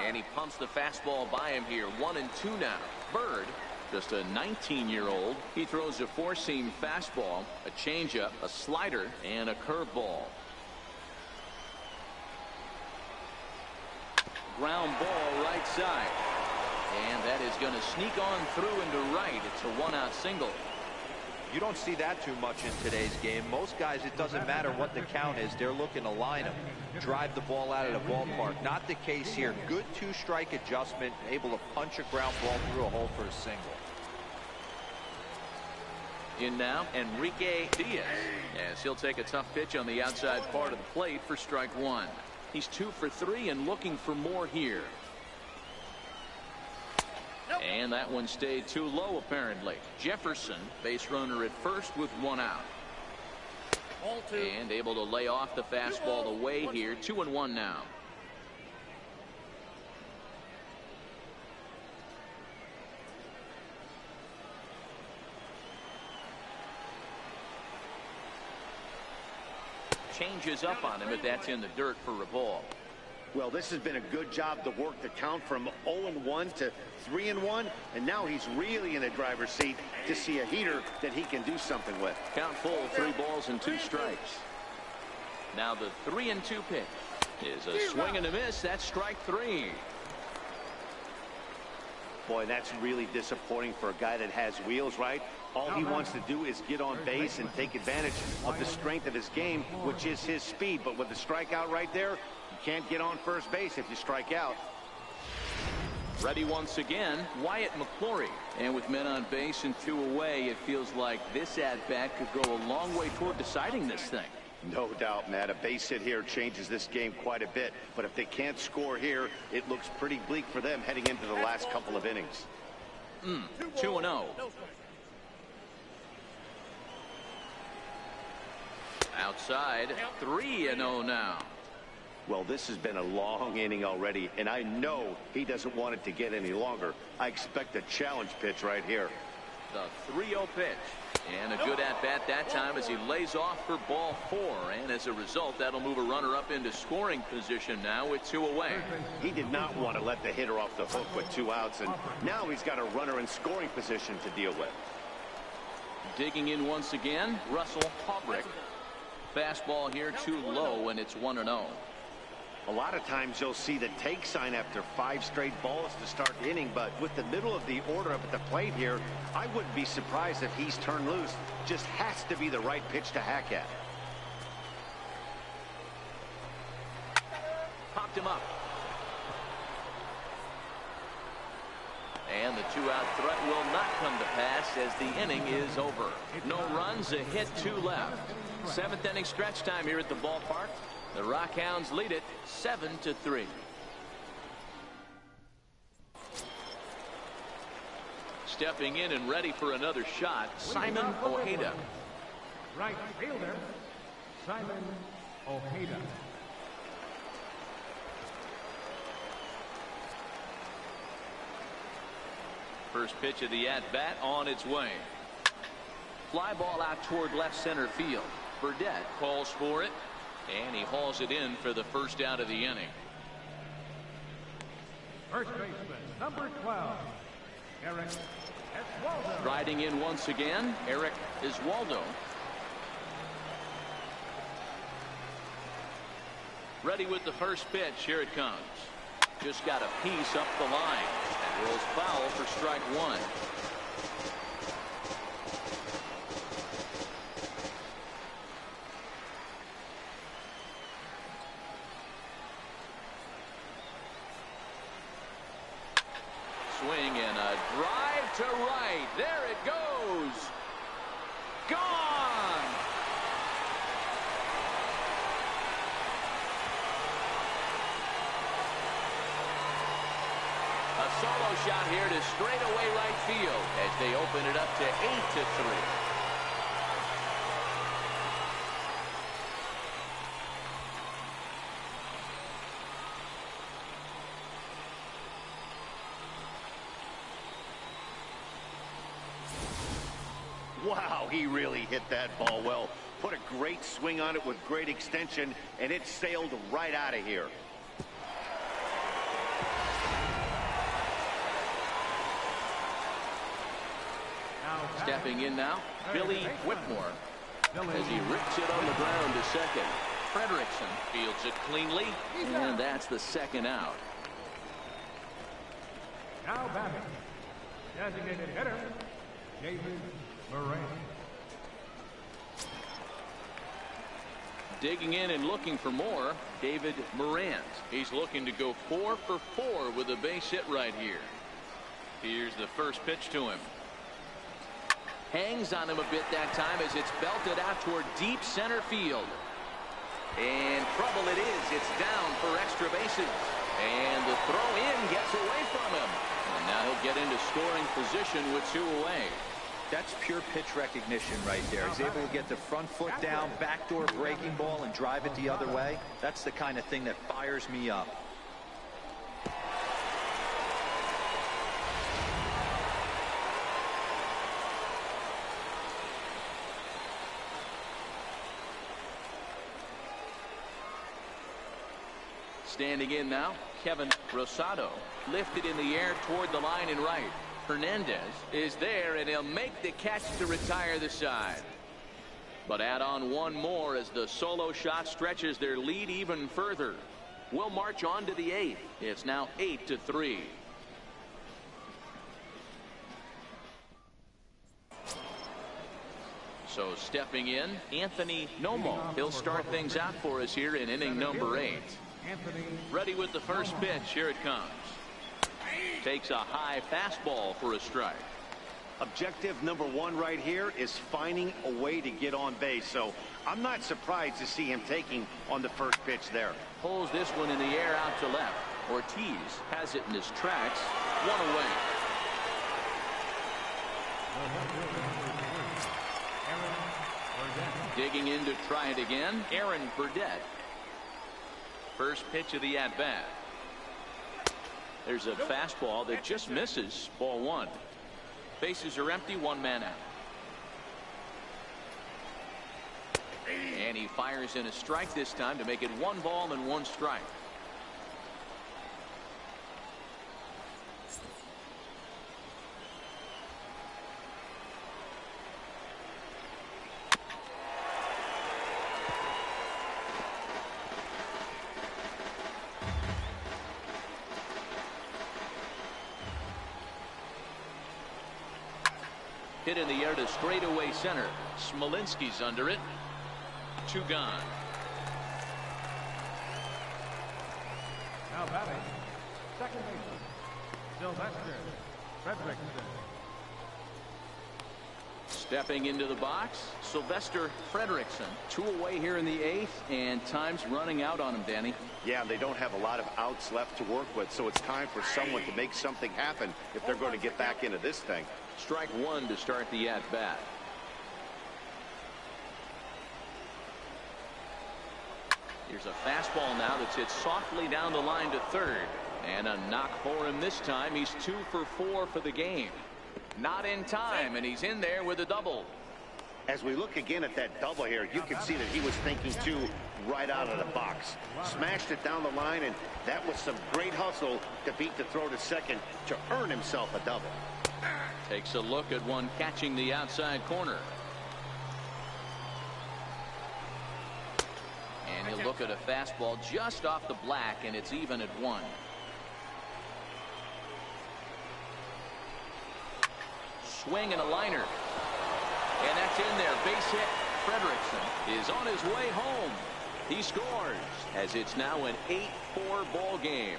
And he pumps the fastball by him here. 1-2 now. Bird, just a 19-year-old. He throws a 4-seam fastball, a changeup, a slider, and a curveball. Ground ball right side. And that is going to sneak on through into right. It's a 1-out single. You don't see that too much in today's game. Most guys, it doesn't matter what the count is. They're looking to line them, drive the ball out of the ballpark. Not the case here. Good 2-strike adjustment, able to punch a ground ball through a hole for a single. In now, Enrique Diaz, as he'll take a tough pitch on the outside part of the plate for strike 1. He's 2 for 3 and looking for more here. And that one stayed too low, apparently. Jefferson, base runner at first with 1 out. And able to lay off the fastball away here. 2-1 now. Changes up on him, but that's in the dirt for a ball. Well, this has been a good job to work the count from 0-1 to 3-1, and now he's really in the driver's seat to see a heater that he can do something with. Count full, 3 balls and 2 strikes. Now the 3-2 pitch is a swing and a miss. That's strike 3. Boy, that's really disappointing for a guy that has wheels, right? All he wants to do is get on base and take advantage of the strength of his game, which is his speed. But with the strikeout right there, you can't get on first base if you strike out. Ready once again, Wyatt McClory. And with men on base and 2 away, it feels like this at-bat could go a long way toward deciding this thing. No doubt, Matt. A base hit here changes this game quite a bit. But if they can't score here, it looks pretty bleak for them heading into the last couple of innings. 2-0. Outside, 3-0 now. Well, this has been a long inning already, and I know he doesn't want it to get any longer. I expect a challenge pitch right here. The 3-0 pitch. And a good at-bat that time as he lays off for ball 4. And as a result, that'll move a runner up into scoring position now with 2 away. He did not want to let the hitter off the hook with 2 outs, and now he's got a runner in scoring position to deal with. Digging in once again, Russell Haubrick. Fastball here too low, and it's 1-0. A lot of times you'll see the take sign after 5 straight balls to start the inning, but with the middle of the order up at the plate here, I wouldn't be surprised if he's turned loose. Just has to be the right pitch to hack at. Popped him up. And the 2-out threat will not come to pass as the inning is over. No runs, a hit, 2 left. 7th inning stretch time here at the ballpark. The Rockhounds lead it 7-3. Stepping in and ready for another shot, Simon Ojeda. Right fielder, Simon Ojeda. First pitch of the at-bat on its way. Fly ball out toward left center field. Burdette calls for it, and he hauls it in for the first out of the inning. First baseman, number 12, Eric Eswaldo. Riding in once again, Eric Eswaldo. Ready with the first pitch. Here it comes. Just got a piece up the line. That rolls foul for strike 1. Swing and a drive to right. There it goes. Gone. A solo shot here to straightaway right field as they open it up to 8-3. Wow, he really hit that ball well. Put a great swing on it with great extension, and it sailed right out of here. Stepping in now, Billy Whitmore as he rips it on the ground to second. Frederickson fields it cleanly, and that's the 2nd out. Now batting, designated hitter, David Moran. Digging in and looking for more, David Morant. He's looking to go 4 for 4 with a base hit right here. Here's the first pitch to him. Hangs on him a bit that time as it's belted out toward deep center field. And trouble it is. It's down for extra bases. And the throw in gets away from him. And now he'll get into scoring position with 2 away. That's pure pitch recognition right there. He's able to get the front foot down, backdoor breaking ball, and drive it the other way. That's the kind of thing that fires me up. Standing in now, Kevin Rosado. Lifted in the air toward the line and right. Hernandez is there, and he'll make the catch to retire the side. But add on one more as the solo shot stretches their lead even further. We'll march on to the 8th. It's now 8-3. So stepping in, Anthony Nomo. He'll start things out for us here in inning number 8. Ready with the first pitch. Here it comes. Takes a high fastball for a strike. Objective number 1 right here is finding a way to get on base. So I'm not surprised to see him taking on the first pitch there. Pulls this one in the air out to left. Ortiz has it in his tracks. 1 away. Digging in to try it again, Aaron Burdett. First pitch of the at-bat. There's a fastball that just misses. Ball 1. Bases are empty, 1 man out. And he fires in a strike this time to make it 1 ball and 1 strike. Hit in the air to straightaway center. Smolinski's under it. 2 gone. Now batting, second baseman, Sylvester Frederickson. Stepping into the box, Sylvester Frederickson. 2 away here in the 8th, and time's running out on him, Danny. Yeah, they don't have a lot of outs left to work with, so it's time for someone to make something happen if they're going to get back into this thing. Strike 1 to start the at-bat. Here's a fastball now that's hit softly down the line to third. And a knock for him this time. He's 2 for 4 for the game. Not in time, and he's in there with a double. As we look again at that double here, you can see that he was thinking 2 right out of the box. Smashed it down the line, and that was some great hustle to beat the throw to second to earn himself a double. Takes a look at one catching the outside corner. And he'll look at a fastball just off the black, and it's even at 1. Swing and a liner. And that's in there. Base hit. Frederickson is on his way home. He scores as it's now an 8-4 ball game.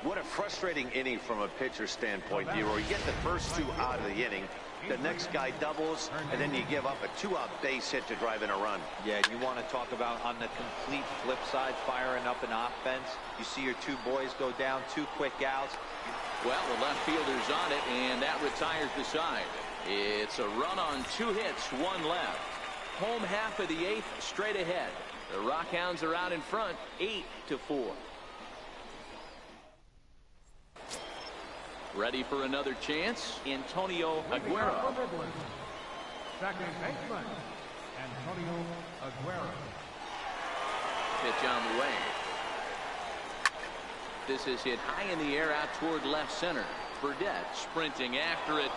What a frustrating inning from a pitcher standpoint, Dero. You get the first 2 out of the inning. The next guy doubles, and then you give up a 2-out base hit to drive in a run. Yeah, you want to talk about on the complete flip side, firing up an offense. You see your 2 boys go down, 2 quick outs. Well, the left fielder's on it, and that retires the side. It's a run on 2 hits, 1 left. Home half of the 8th, straight ahead. The Rockhounds are out in front, 8-4. Ready for another chance, Antonio Aguero. Second baseman, Antonio Aguero. Pitch on the way. This is hit high in the air out toward left center. Burdett sprinting after it,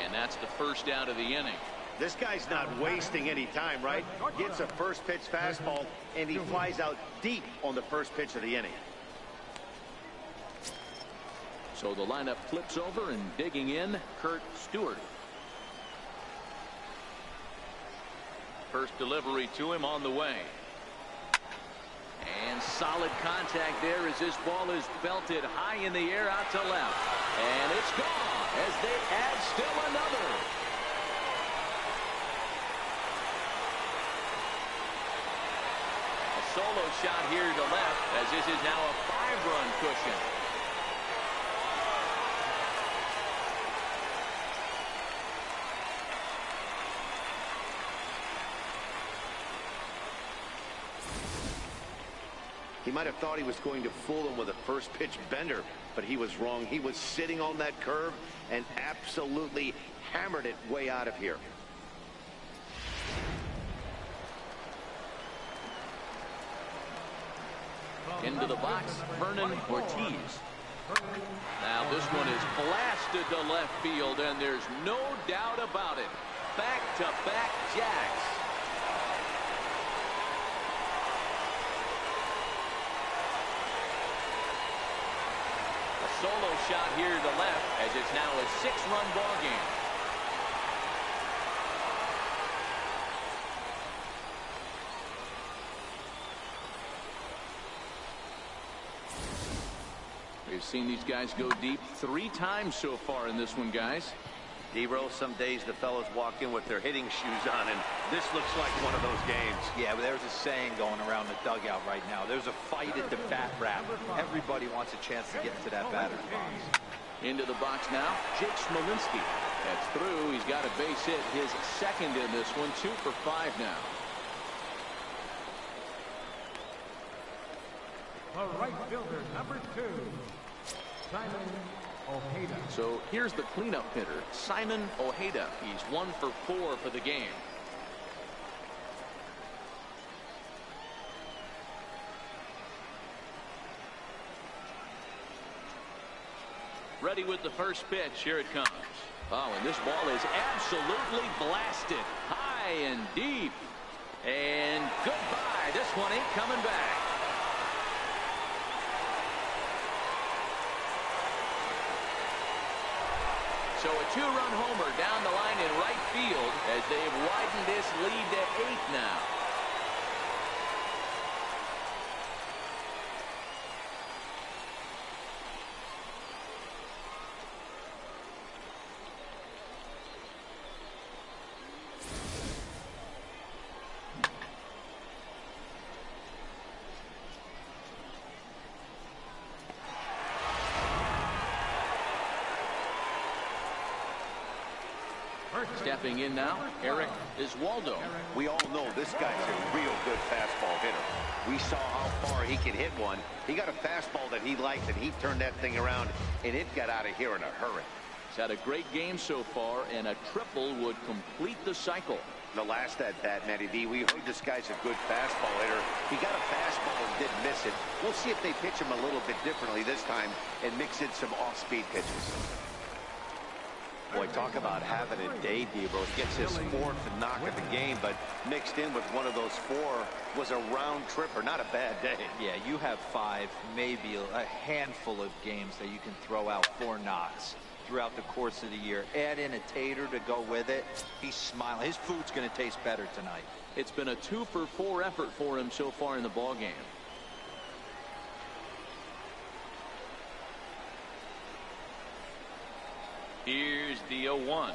and that's the first out of the inning. This guy's not wasting any time, right? Gets a first pitch fastball, and he flies out deep on the first pitch of the inning. So the lineup flips over, and digging in, Kurt Stewart. First delivery to him on the way. And solid contact there as this ball is belted high in the air out to left. And it's gone as they add still another. A solo shot here to left as this is now a 5-run cushion. He might have thought he was going to fool him with a first pitch bender, but he was wrong. He was sitting on that curve and absolutely hammered it way out of here. Into the box, Vernon Ortiz. Now this one is blasted to left field, and there's no doubt about it. Back-to-back jacks. A solo shot here to left, as it's now a 6-run ball game. We've seen these guys go deep 3 times so far in this one, guys. D-Roll, some days the fellas walk in with their hitting shoes on, and this looks like one of those games. Yeah, but there's a saying going around the dugout right now. There's a fight at the bat wrap. Everybody wants a chance to get into that batter's box. Into the box now, Jake Smolinski. That's through. He's got a base hit, his second in this one, 2 for 5 now. The right fielder, number 2, Simon Ojeda. So here's the cleanup hitter, Simon Ojeda. He's 1 for 4 for the game. Ready with the first pitch. Here it comes. Oh, and this ball is absolutely blasted. High and deep. And goodbye. This one ain't coming back. So a 2-run homer down the line in right field as they've widened this lead to 8 now. Stepping in now, Eric Iswaldo. We all know this guy's a real good fastball hitter. We saw how far he can hit one. He got a fastball that he liked, and he turned that thing around, and it got out of here in a hurry. He's had a great game so far, and a triple would complete the cycle. The last at bat, Matty D, we heard this guy's a good fastball hitter. He got a fastball and didn't miss it. We'll see if they pitch him a little bit differently this time and mix in some off-speed pitches. Boy, talk about having a day, Debo. Gets his 4th knock of the game, but mixed in with one of those 4 was a round tripper. Not a bad day. Yeah, you have 5, maybe a handful of games that you can throw out 4 knocks throughout the course of the year. Add in a tater to go with it. He's smiling. His food's going to taste better tonight. It's been a 2 for 4 effort for him so far in the ball game. Here's the 0-1.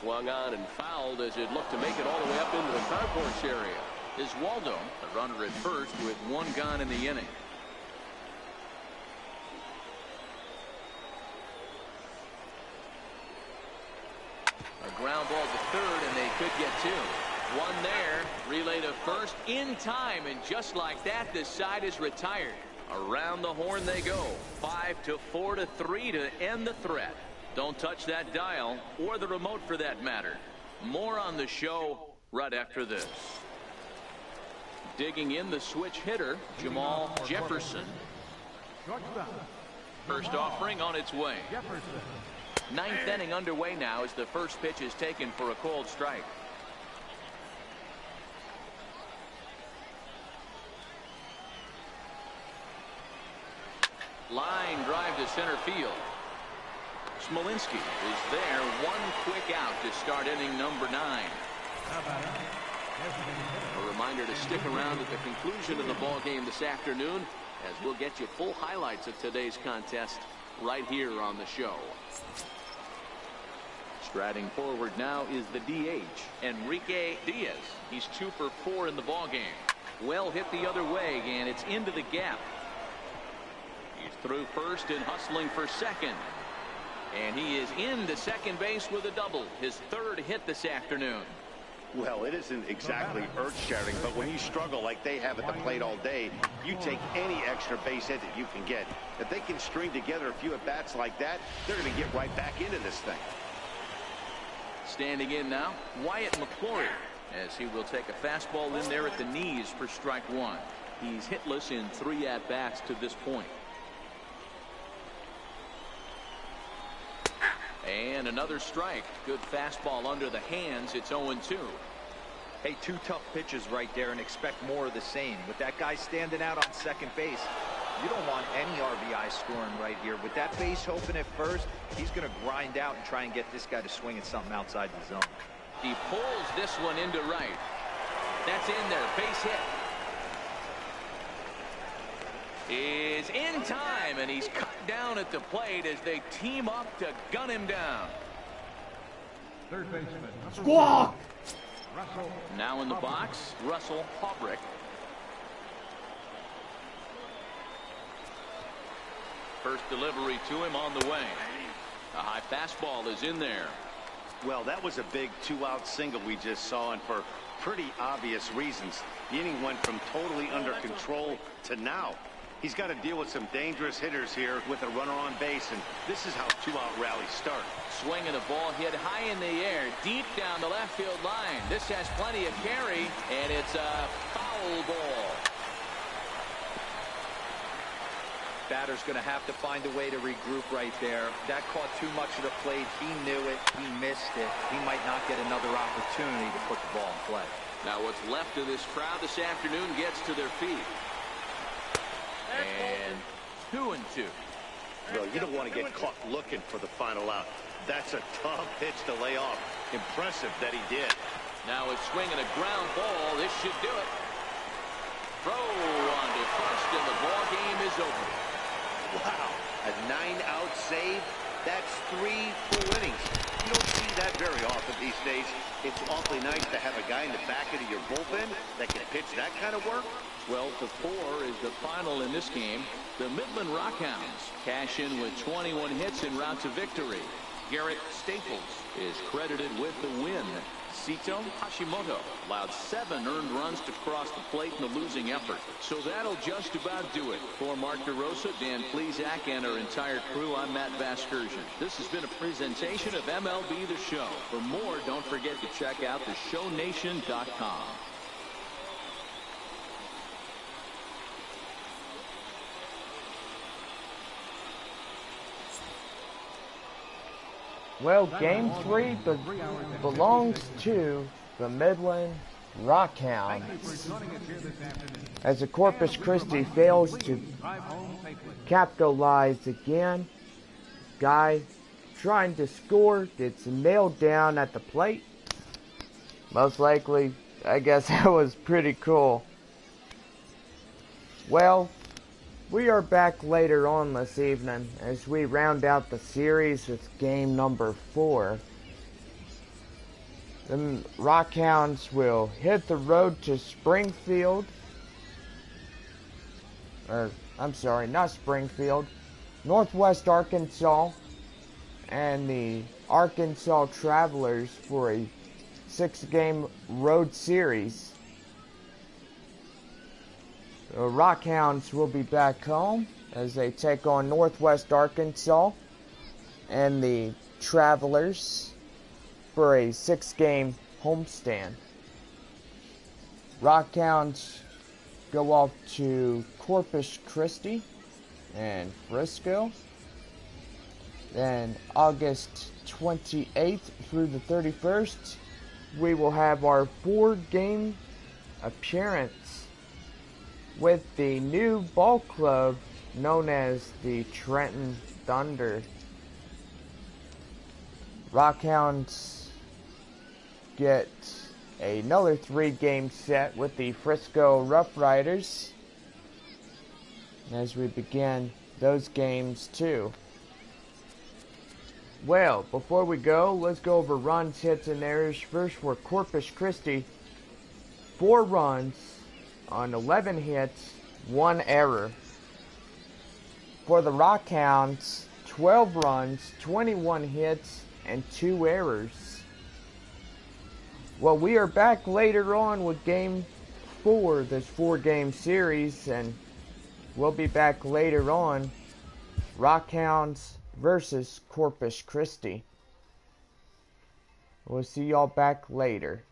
Swung on and fouled as it looked to make it all the way up into the concourse area. Iswaldo, the runner at first, with 1 gone in the inning. A ground ball to third, and they could get 2. 1 there, relay to first in time, and just like that, this side is retired. Around the horn they go. 5-4-3 to end the threat. Don't touch that dial or the remote for that matter. More on the show right after this. Digging in the switch hitter, Jamal Jefferson. First offering on its way. 9th inning underway now as the first pitch is taken for a cold strike. Line drive to center field. Smolinski is there. 1 quick out to start inning number 9. A reminder to stick around at the conclusion of the ball game this afternoon, as we'll get you full highlights of today's contest right here on the show. Striding forward now is the DH, Enrique Diaz. He's 2 for 4 in the ball game. Well hit the other way, and it's into the gap. He's through first and hustling for second. And he is into second base with a double. His 3rd hit this afternoon. Well, it isn't exactly earth-shattering, but when you struggle like they have at the plate all day, you take any extra base hit that you can get. If they can string together a few at-bats like that, they're going to get right back into this thing. Standing in now, Wyatt McClory, as he will take a fastball in there at the knees for strike one. He's hitless in 3 at-bats to this point. And another strike. Good fastball under the hands. It's 0-2. Hey, 2 tough pitches right there, and expect more of the same. With that guy standing out on second base, you don't want any RBI scoring right here. With that base open at first, he's going to grind out and try and get this guy to swing at something outside the zone. He pulls this one into right. That's in there. Base hit. Is in time, and he's cut down at the plate as they team up to gun him down. Third baseman. Squawk! Russell. Now in the box, Russell Haubrick. First delivery to him on the way. A high fastball is in there. Well, that was a big 2-out single we just saw, and for pretty obvious reasons. The inning went from totally under control to now. He's got to deal with some dangerous hitters here with a runner on base, and this is how 2-out rallies start. Swinging a ball hit high in the air, deep down the left field line. This has plenty of carry, and it's a foul ball. Batter's going to have to find a way to regroup right there. That caught too much of the plate. He knew it. He missed it. He might not get another opportunity to put the ball in play. Now what's left of this crowd this afternoon gets to their feet. And 2-2. Well, you don't want to get caught looking for the final out. That's a tough pitch to lay off. Impressive that he did. Now it's swinging a ground ball. This should do it. Throw on to first, and the ball game is over. Wow, a 9-out save. That's 3 full innings. You don't see that very often these days. It's awfully nice to have a guy in the back end of your bullpen that can pitch that kind of work. 12-4 is the final in this game. The Midland Rockhounds cash in with 21 hits en route to victory. Garrett Staples is credited with the win. Sito Hashimoto allowed 7 earned runs to cross the plate in the losing effort. So that'll just about do it. For Mark DeRosa, Dan Plesac, and our entire crew, I'm Matt Vasgersian. This has been a presentation of MLB The Show. For more, don't forget to check out theshownation.com. Well, Game 3 belongs to the Midland Rockhounds, as the Corpus Christi fails to capitalize again. Guy trying to score gets nailed down at the plate. Most likely, I guess that was pretty cool. Well, we are back later on this evening as we round out the series with game number 4. The Rockhounds will hit the road to Springfield. I'm sorry, not Springfield. Northwest Arkansas and the Arkansas Travelers for a 6-game road series. The Rockhounds will be back home as they take on Northwest Arkansas and the Travelers for a 6-game homestand. Rockhounds go off to Corpus Christi and Frisco. Then August 28th through the 31st, we will have our 4-game appearance with the new ball club known as the Trenton Thunder. Rockhounds get another 3-game set with the Frisco Rough Riders as we begin those games too. Well, before we go, let's go over runs, hits, and errors. First for Corpus Christi, 4 runs on 11 hits, 1 error. For the Rockhounds, 12 runs, 21 hits, and 2 errors. Well, we are back later on with Game 4, this 4-game series, and we'll be back later on. Rockhounds versus Corpus Christi. We'll see y'all back later.